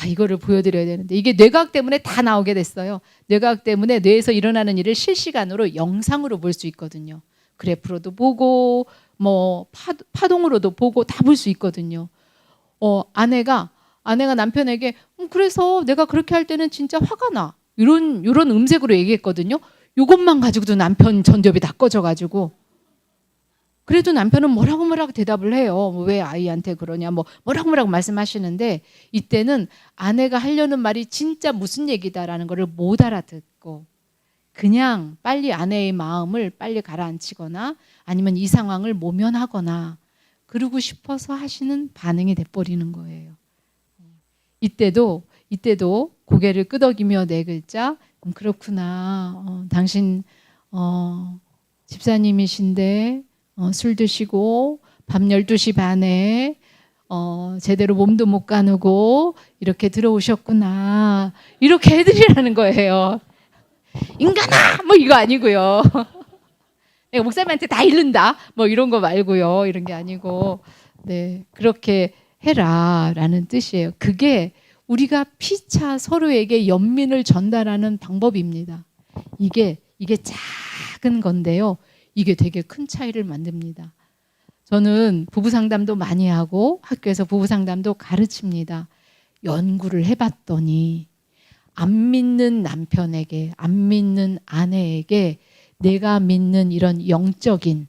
이거를 보여드려야 되는데 이게 뇌과학 때문에 다 나오게 됐어요. 뇌과학 때문에 뇌에서 일어나는 일을 실시간으로 영상으로 볼 수 있거든요. 그래프로도 보고 파동으로도 보고 다 볼 수 있거든요. 아내가 남편에게 그래서 내가 그렇게 할 때는 진짜 화가 나. 이런 음색으로 얘기했거든요. 이것만 가지고도 남편 전두엽이 다 꺼져가지고 그래도 남편은 뭐라고 대답을 해요. 왜 아이한테 그러냐 뭐라고 말씀하시는데 이때는 아내가 하려는 말이 진짜 무슨 얘기다라는 거를 못 알아듣고 그냥 빨리 아내의 마음을 빨리 가라앉히거나 아니면 이 상황을 모면하거나 그러고 싶어서 하시는 반응이 돼버리는 거예요. 이때도 고개를 끄덕이며 4글자 그렇구나. 당신 집사님이신데 술 드시고 밤 12시 반에 제대로 몸도 못 가누고 이렇게 들어오셨구나. 이렇게 해드리라는 거예요. 인간아! 이거 아니고요. 내가 목사님한테 다 잃는다. 이런 거 말고요. 이런 게 아니고 네 그렇게 해라 라는 뜻이에요. 그게 우리가 피차 서로에게 연민을 전달하는 방법입니다. 이게 작은 건데요. 이게 되게 큰 차이를 만듭니다. 저는 부부 상담도 많이 하고 학교에서 부부 상담도 가르칩니다. 연구를 해봤더니 안 믿는 남편에게, 안 믿는 아내에게 내가 믿는 이런 영적인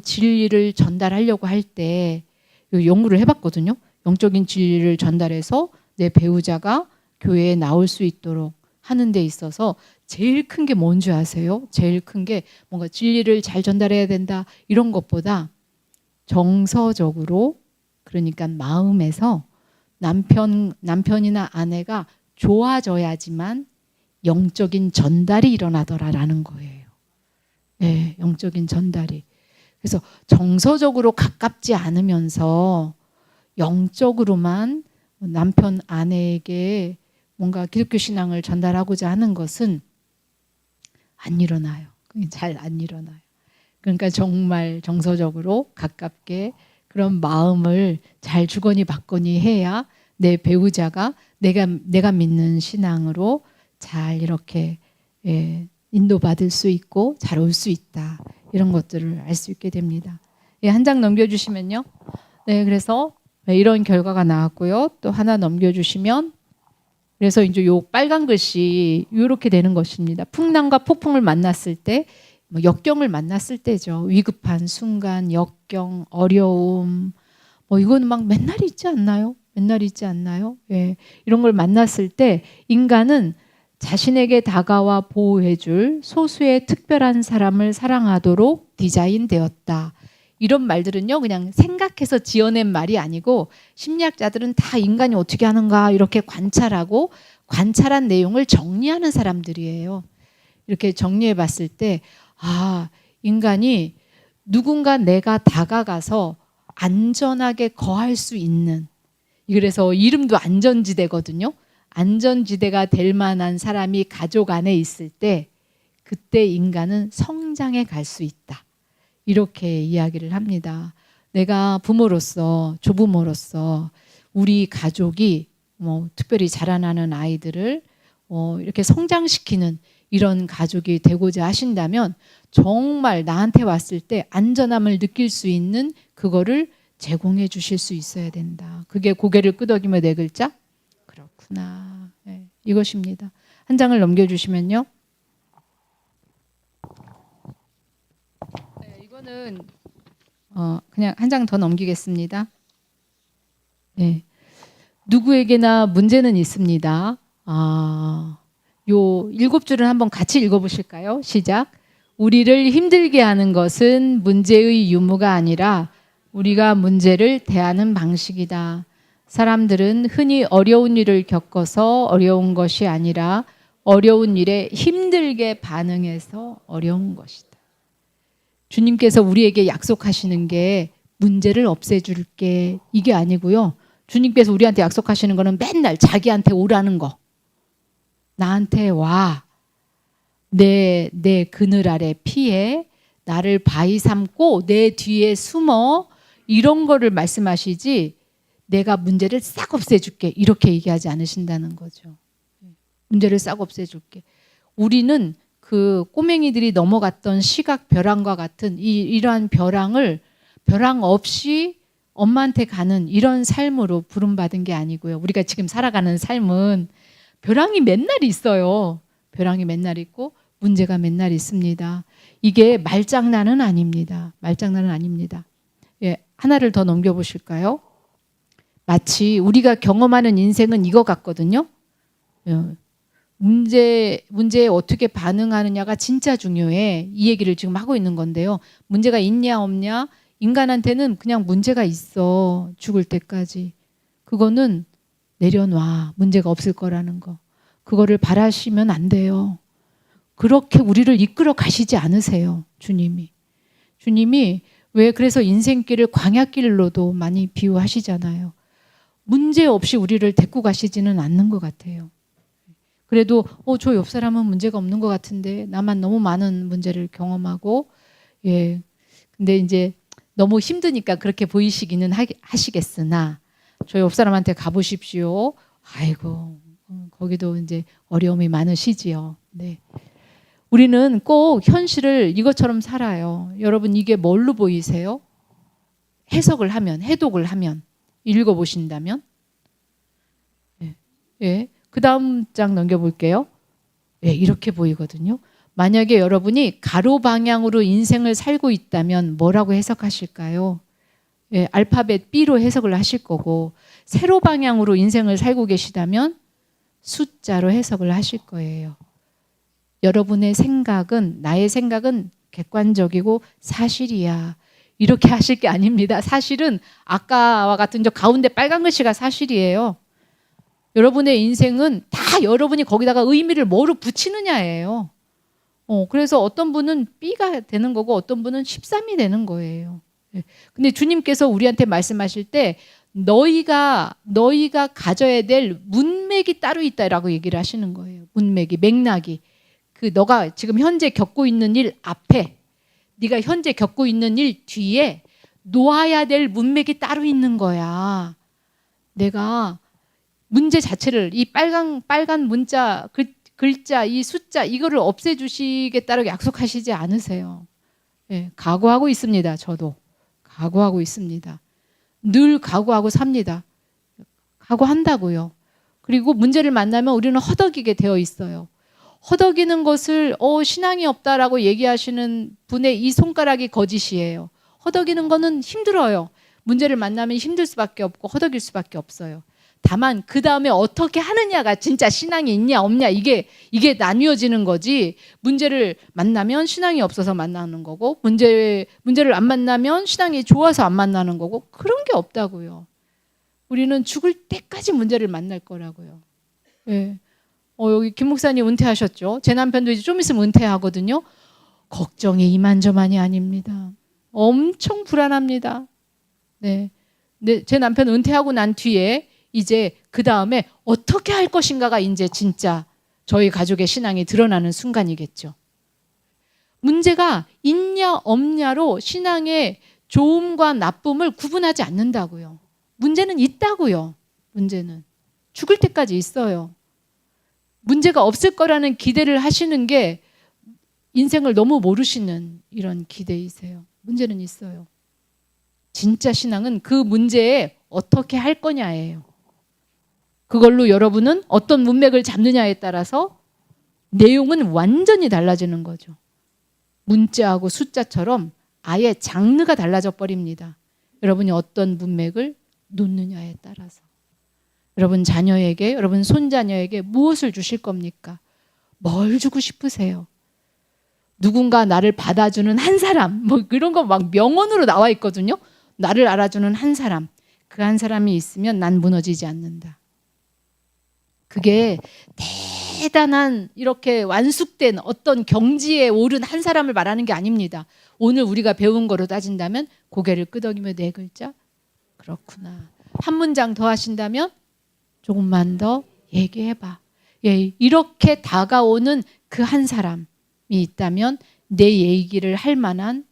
진리를 전달하려고 할 때 연구를 해봤거든요. 영적인 진리를 전달해서 내 배우자가 교회에 나올 수 있도록 하는 데 있어서 제일 큰 게 뭔지 아세요? 제일 큰 게 뭔가 진리를 잘 전달해야 된다 이런 것보다 정서적으로, 그러니까 마음에서 남편이나 아내가 좋아져야지만 영적인 전달이 일어나더라라는 거예요. 네, 영적인 전달이. 그래서 정서적으로 가깝지 않으면서 영적으로만 남편, 아내에게 뭔가 기독교 신앙을 전달하고자 하는 것은 안 일어나요. 잘 안 일어나요. 그러니까 정말 정서적으로 가깝게 그런 마음을 잘 주거니 받거니 해야 내 배우자가 내가 믿는 신앙으로 잘 이렇게 인도받을 수 있고 잘 올 수 있다. 이런 것들을 알 수 있게 됩니다. 한 장 넘겨주시면요. 네, 그래서 이런 결과가 나왔고요. 또 하나 넘겨주시면, 그래서 이제 요 빨간 글씨 이렇게 되는 것입니다. 풍랑과 폭풍을 만났을 때, 역경을 만났을 때죠. 위급한 순간, 역경, 어려움, 이거는 막 맨날 있지 않나요? 맨날 있지 않나요? 예, 이런 걸 만났을 때 인간은 자신에게 다가와 보호해줄 소수의 특별한 사람을 사랑하도록 디자인되었다. 이런 말들은요, 그냥 생각해서 지어낸 말이 아니고 심리학자들은 다 인간이 어떻게 하는가 이렇게 관찰하고 관찰한 내용을 정리하는 사람들이에요. 이렇게 정리해 봤을 때, 인간이 누군가 내가 다가가서 안전하게 거할 수 있는, 그래서 이름도 안전지대거든요. 안전지대가 될 만한 사람이 가족 안에 있을 때 그때 인간은 성장해 갈 수 있다. 이렇게 이야기를 합니다. 내가 부모로서, 조부모로서 우리 가족이 특별히 자라나는 아이들을 이렇게 성장시키는 이런 가족이 되고자 하신다면 정말 나한테 왔을 때 안전함을 느낄 수 있는 그거를 제공해 주실 수 있어야 된다. 그게 고개를 끄덕이며 네 글자? 그렇구나. 네, 이것입니다. 한 장을 넘겨주시면요. 네, 이거는 그냥 한 장 더 넘기겠습니다. 네, 누구에게나 문제는 있습니다. 요 7줄을 한번 같이 읽어보실까요? 시작. 우리를 힘들게 하는 것은 문제의 유무가 아니라 우리가 문제를 대하는 방식이다. 사람들은 흔히 어려운 일을 겪어서 어려운 것이 아니라 어려운 일에 힘들게 반응해서 어려운 것이다. 주님께서 우리에게 약속하시는 게 문제를 없애줄게 이게 아니고요. 주님께서 우리한테 약속하시는 거는 맨날 자기한테 오라는 거. 나한테 와. 내 그늘 아래 피해 나를 바위 삼고 내 뒤에 숨어 이런 거를 말씀하시지 내가 문제를 싹 없애줄게 이렇게 얘기하지 않으신다는 거죠. 문제를 싹 없애줄게. 우리는 그 꼬맹이들이 넘어갔던 시각 벼랑과 같은 이러한 벼랑 없이 엄마한테 가는 이런 삶으로 부름받은 게 아니고요. 우리가 지금 살아가는 삶은 벼랑이 맨날 있어요. 벼랑이 맨날 있고 문제가 맨날 있습니다. 이게 말장난은 아닙니다. 말장난은 아닙니다. 예, 하나를 더 넘겨보실까요? 마치 우리가 경험하는 인생은 이거 같거든요. 문제에 어떻게 반응하느냐가 진짜 중요해. 이 얘기를 지금 하고 있는 건데요. 문제가 있냐 없냐? 인간한테는 그냥 문제가 있어. 죽을 때까지. 그거는 내려놔. 문제가 없을 거라는 거. 그거를 바라시면 안 돼요. 그렇게 우리를 이끌어 가시지 않으세요. 주님이 왜 그래서 인생길을 광야길로도 많이 비유하시잖아요. 문제 없이 우리를 데리고 가시지는 않는 것 같아요. 그래도 저 옆 사람은 문제가 없는 것 같은데 나만 너무 많은 문제를 경험하고 근데 이제 너무 힘드니까 그렇게 보이시기는 하시겠으나 저희 옆 사람한테 가보십시오. 아이고, 거기도 이제 어려움이 많으시지요. 네. 우리는 꼭 현실을 이것처럼 살아요. 여러분, 이게 뭘로 보이세요? 해석을 하면, 해독을 하면, 읽어보신다면? 네. 예. 그 다음 장 넘겨볼게요. 예, 이렇게 보이거든요. 만약에 여러분이 가로 방향으로 인생을 살고 있다면 뭐라고 해석하실까요? 예, 알파벳 B로 해석을 하실 거고, 세로 방향으로 인생을 살고 계시다면 숫자로 해석을 하실 거예요. 여러분의 생각은, 나의 생각은 객관적이고 사실이야. 이렇게 하실 게 아닙니다. 사실은 아까와 같은 저 가운데 빨간 글씨가 사실이에요. 여러분의 인생은 다 여러분이 거기다가 의미를 뭐로 붙이느냐예요. 그래서 어떤 분은 B가 되는 거고 어떤 분은 13이 되는 거예요. 근데 주님께서 우리한테 말씀하실 때 너희가 가져야 될 문맥이 따로 있다라고 얘기를 하시는 거예요. 문맥이, 맥락이. 너가 지금 현재 겪고 있는 일 앞에, 네가 현재 겪고 있는 일 뒤에 놓아야 될 문맥이 따로 있는 거야. 내가 문제 자체를 이 빨간 문자 글자 이 숫자 이거를 없애주시겠다라고 약속하시지 않으세요. 예, 각오하고 있습니다. 저도 각오하고 있습니다. 늘 각오하고 삽니다. 각오한다고요. 그리고 문제를 만나면 우리는 허덕이게 되어 있어요. 허덕이는 것을 신앙이 없다라고 얘기하시는 분의 이 손가락이 거짓이에요. 허덕이는 거는 힘들어요. 문제를 만나면 힘들 수밖에 없고 허덕일 수밖에 없어요. 다만 그 다음에 어떻게 하느냐가 진짜 신앙이 있냐 없냐 이게 나뉘어지는 거지. 문제를 만나면 신앙이 없어서 만나는 거고 문제를 안 만나면 신앙이 좋아서 안 만나는 거고 그런 게 없다고요. 우리는 죽을 때까지 문제를 만날 거라고요. 예. 여기 김 목사님 은퇴하셨죠? 제 남편도 이제 좀 있으면 은퇴하거든요. 걱정이 이만저만이 아닙니다. 엄청 불안합니다. 네. 제 남편 은퇴하고 난 뒤에 이제 그 다음에 어떻게 할 것인가가 이제 진짜 저희 가족의 신앙이 드러나는 순간이겠죠. 문제가 있냐 없냐로 신앙의 좋음과 나쁨을 구분하지 않는다고요. 문제는 있다고요. 문제는 죽을 때까지 있어요. 문제가 없을 거라는 기대를 하시는 게 인생을 너무 모르시는 이런 기대이세요. 문제는 있어요. 진짜 신앙은 그 문제에 어떻게 할 거냐예요. 그걸로 여러분은 어떤 문맥을 잡느냐에 따라서 내용은 완전히 달라지는 거죠. 문자하고 숫자처럼 아예 장르가 달라져 버립니다. 여러분이 어떤 문맥을 놓느냐에 따라서. 여러분 자녀에게, 여러분 손자녀에게 무엇을 주실 겁니까? 뭘 주고 싶으세요? 누군가 나를 받아주는 한 사람, 뭐 그런 거 막 명언으로 나와 있거든요. 나를 알아주는 한 사람, 그 한 사람이 있으면 난 무너지지 않는다. 그게 대단한 이렇게 완숙된 어떤 경지에 오른 한 사람을 말하는 게 아닙니다. 오늘 우리가 배운 거로 따진다면 고개를 끄덕이며 4글자? 그렇구나. 한 문장 더 하신다면 조금만 더 얘기해봐. 예, 이렇게 다가오는 그 한 사람이 있다면 내 얘기를 할 만한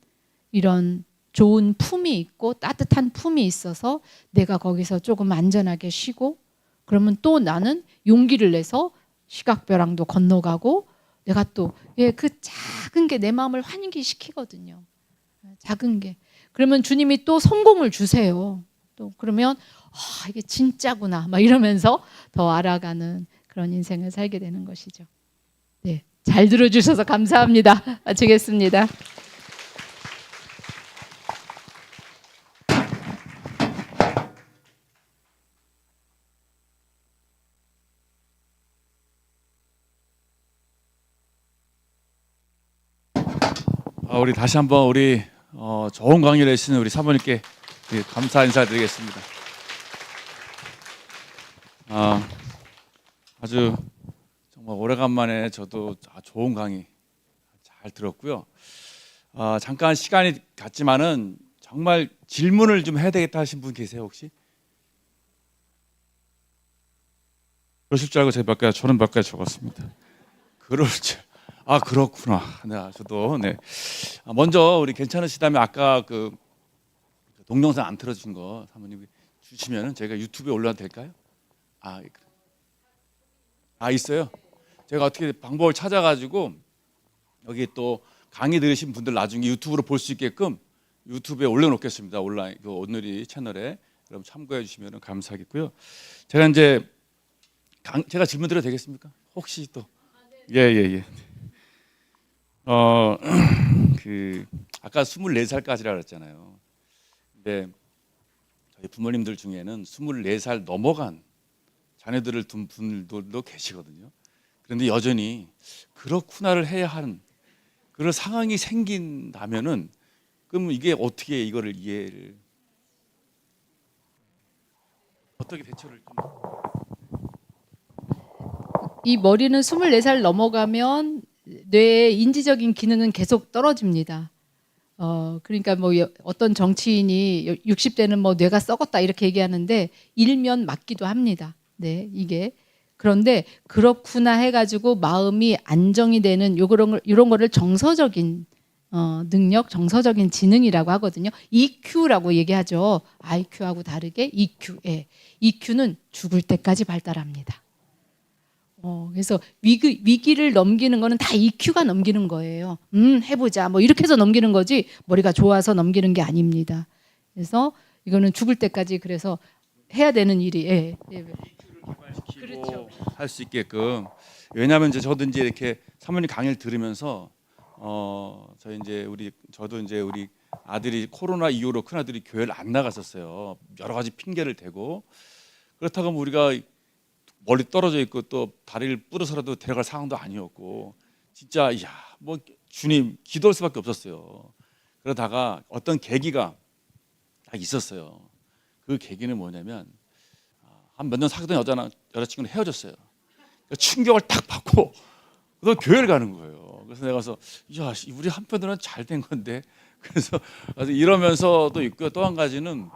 이런 좋은 품이 있고 따뜻한 품이 있어서 내가 거기서 조금 안전하게 쉬고 그러면 또 나는 용기를 내서 시각벼랑도 건너가고 내가 또 그 작은 게 내 마음을 환기시키거든요. 작은 게. 그러면 주님이 또 성공을 주세요. 또 그러면 이게 진짜구나 막 이러면서 더 알아가는 그런 인생을 살게 되는 것이죠. 네, 잘 들어주셔서 감사합니다. 마치겠습니다. 우리 다시 한번 우리 좋은 강의를 해주시는 우리 사모님께 감사 인사드리겠습니다. 아주 정말 오래간만에 저도 좋은 강의 잘 들었고요. 잠깐 시간이 갔지만은 정말 질문을 좀 해야 되겠다 하신 분 계세요 혹시? 그러실 줄 알고 제가 저는 몇 가지 적었습니다. 그럴 줄. 그렇구나. 네, 저도 네. 먼저 우리 괜찮으시다면 아까 그 동영상 안 틀어준 거 사모님 주시면은 저희가 유튜브에 올려도 될까요? 있어요. 제가 어떻게 방법을 찾아가지고 여기 또 강의 들으신 분들 나중에 유튜브로 볼 수 있게끔 유튜브에 올려놓겠습니다. 온라인 그 오늘이 채널에 여러분 참고해 주시면 감사하겠고요. 제가 이제 제가 질문 드려도 되겠습니까? 혹시 또 예예예. 그 아까 24살까지라 그랬잖아요. 근데 저희 부모님들 중에는 24살 넘어간 자녀들을 둔 분들도 계시거든요. 그런데 여전히 그렇구나를 해야 하는 그런 상황이 생긴다면은 그럼 이게 어떻게 이거를 이해를 어떻게 대처를 좀 이 머리는 24살 넘어가면 뇌의 인지적인 기능은 계속 떨어집니다. 그러니까 뭐 어떤 정치인이 60대는 뭐 뇌가 썩었다 이렇게 얘기하는데 일면 맞기도 합니다. 네, 이게 그런데 그렇구나 해가지고 마음이 안정이 되는 이런 거를 정서적인 능력, 정서적인 지능이라고 하거든요. EQ라고 얘기하죠. IQ하고 다르게 EQ. 예. EQ는 죽을 때까지 발달합니다. 그래서 위기를 넘기는 거는 다 EQ가 넘기는 거예요. 해보자. 뭐 이렇게 해서 넘기는 거지 머리가 좋아서 넘기는 게 아닙니다. 그래서 이거는 죽을 때까지 그래서 해야 되는 일이. 예. 그렇죠. 할 수 있게끔 왜냐하면 이제 저도 이제 이렇게 사모님 강의를 들으면서 저도 이제 우리 아들이 코로나 이후로 큰 아들이 교회를 안 나갔었어요. 여러 가지 핑계를 대고 그렇다고 하면 우리가 멀리 떨어져 있고 또 다리를 부러서라도 데려갈 상황도 아니었고 진짜 뭐 주님 기도할 수밖에 없었어요. 그러다가 어떤 계기가 딱 있었어요. 그 계기는 뭐냐면 한 몇 년 사귀던 여자친구는 헤어졌어요. 그러니까 충격을 딱 받고 또 교회를 가는 거예요. 그래서 내가 가서 우리 한편으로는 잘 된 건데 그래서 이러면서도 있고요. 또 한 가지는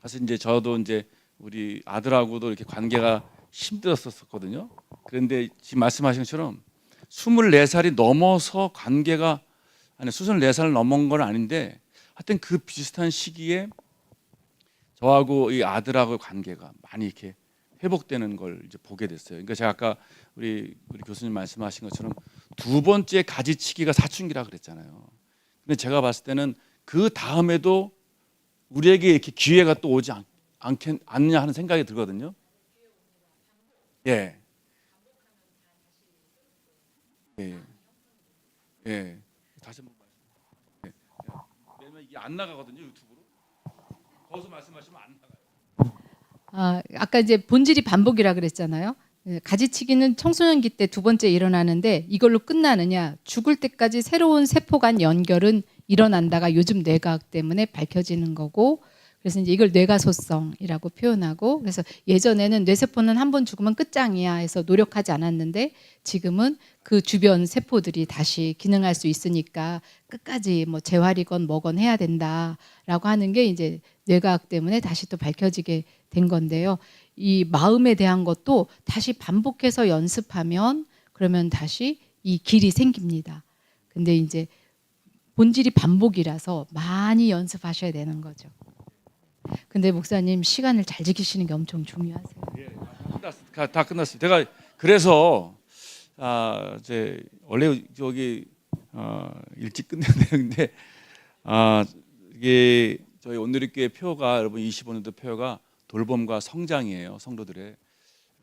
사실 이제 저도 이제 우리 아들하고도 이렇게 관계가 힘들었었거든요. 그런데 지금 말씀하신 것처럼 24살이 넘어서 관계가 24살을 넘은 건 아닌데 하여튼 그 비슷한 시기에 저하고 이 아들하고의 관계가 많이 이렇게 회복되는 걸 이제 보게 됐어요. 그러니까 제가 아까 우리 교수님 말씀하신 것처럼 두 번째 가지치기가 사춘기라 그랬잖아요. 근데 제가 봤을 때는 그 다음에도 우리에게 이렇게 기회가 또 오지 않느냐 하는 생각이 들거든요. 예. 다시 한번 말씀. 왜냐면 이게 안 나가거든요 유튜브로. 거기서 말씀하시면 안 나가요. 아까 이제 본질이 반복이라 그랬잖아요. 가지치기는 청소년기 때 두 번째 일어나는데 이걸로 끝나느냐? 죽을 때까지 새로운 세포 간 연결은 일어난다가 요즘 뇌과학 때문에 밝혀지는 거고, 그래서 이제 이걸 뇌가소성이라고 표현하고, 그래서 예전에는 뇌세포는 한 번 죽으면 끝장이야 해서 노력하지 않았는데 지금은 그 주변 세포들이 다시 기능할 수 있으니까 끝까지 뭐 재활이건 뭐건 해야 된다라고 하는 게 이제 뇌과학 때문에 다시 또 밝혀지게 된 건데요. 이 마음에 대한 것도 다시 반복해서 연습하면 그러면 다시 이 길이 생깁니다. 근데 이제 본질이 반복이라서 많이 연습하셔야 되는 거죠. 근데 목사님 시간을 잘 지키시는 게 엄청 중요하세요. 다 끝났어요. 제가 그래서 이제 원래 저기 일찍 끝내야 되는데 이게 저희 온누리교회 표가 여러분 25년도 표가 돌봄과 성장이에요. 성도들의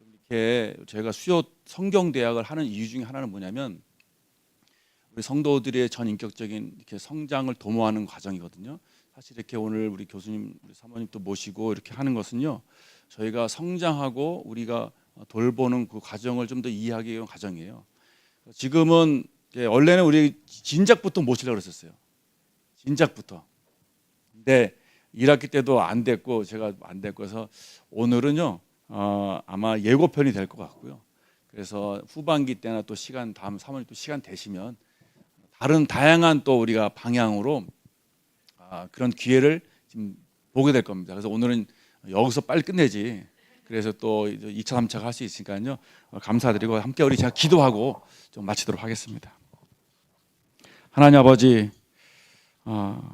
이렇게 저희가 수요 성경 대학을 하는 이유 중에 하나는 뭐냐면 우리 성도들의 전인격적인 이렇게 성장을 도모하는 과정이거든요. 사실 이렇게 오늘 우리 교수님, 우리 사모님 또 모시고 이렇게 하는 것은요, 저희가 성장하고 우리가 돌보는 그 과정을 좀 더 이해하기 위한 과정이에요. 지금은 원래는 우리 진작부터 모시려고 그랬었어요. 진작부터. 근데 1학기 때도 안 됐고 제가 안 됐고 해서 오늘은요 아마 예고편이 될 것 같고요. 그래서 후반기 때나 또 시간 다음 사모님 또 시간 되시면 다른 다양한 또 우리가 방향으로 그런 기회를 지금 보게 될 겁니다. 그래서 오늘은 여기서 빨리 끝내지. 그래서 또 2차, 3차가 할 수 있으니까요. 감사드리고 함께 우리 제가 기도하고 좀 마치도록 하겠습니다. 하나님 아버지,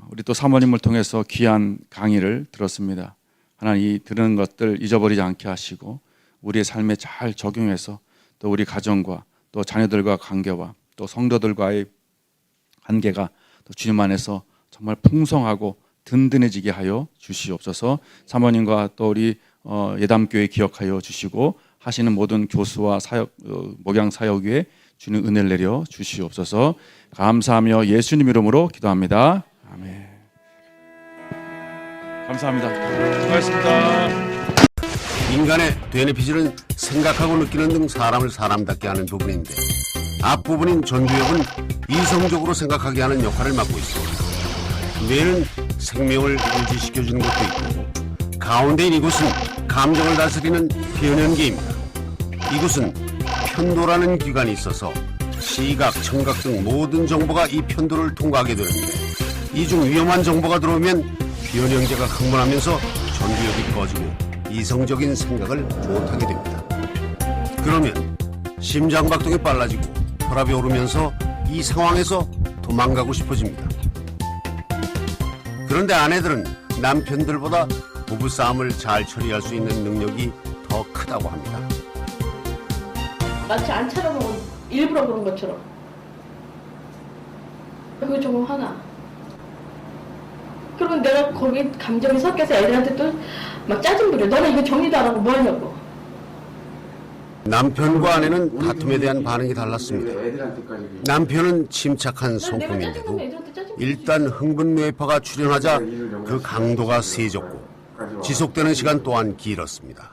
우리 또 사모님을 통해서 귀한 강의를 들었습니다. 하나님 이 들은 것들 잊어버리지 않게 하시고 우리의 삶에 잘 적용해서 또 우리 가정과 또 자녀들과 관계와 또 성도들과의 관계가 또 주님 안에서 정말 풍성하고 든든해지게 하여 주시옵소서. 사모님과 또 우리 예담교회 기억하여 주시고 하시는 모든 교수와 사역 목양 사역 위에 주님 은혜를 내려 주시옵소서. 감사하며 예수님 이름으로 기도합니다. 아멘. 감사합니다. 수고하셨습니다. 인간의 되뇌피질은 생각하고 느끼는 등 사람을 사람답게 하는 부분인데 앞부분인 전두엽은 이성적으로 생각하게 하는 역할을 맡고 있습니다. 뇌는 생명을 유지시켜주는 것도 있고 가운데인 이곳은 감정을 다스리는 변연기입니다. 이곳은 편도라는 기관이 있어서 시각, 청각 등 모든 정보가 이 편도를 통과하게 되는데 이 중 위험한 정보가 들어오면 변형제가 흥분하면서 전두엽이 꺼지고 이성적인 생각을 못하게 됩니다. 그러면 심장박동이 빨라지고 혈압이 오르면서 이 상황에서 도망가고 싶어집니다. 그런데 아내들은 남편들보다 부부싸움을 잘 처리할 수 있는 능력이 더 크다고 합니다. 마치 안 쳐다보고 일부러 그런 것처럼. 그게 좀 화나. 그러면 내가 거기 감정이 섞여서 애들한테 또 막 짜증 부려. 너는 이거 정리도 안 하고 뭐 하냐고. 남편과 아내는 다툼에 대한 반응이 달랐습니다. 남편은 침착한 성품인데도 일단 흥분 뇌파가 출현하자 그 강도가 세졌고 지속되는 시간 또한 길었습니다.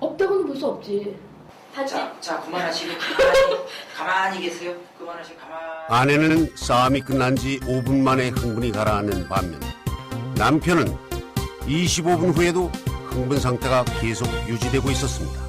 없다고는 볼 수 없지. 자 그만하시고 가만히 계세요. 그만하시고 아내는 싸움이 끝난 지 5분 만에 흥분이 가라앉는 반면 남편은 25분 후에도 흥분 상태가 계속 유지되고 있었습니다.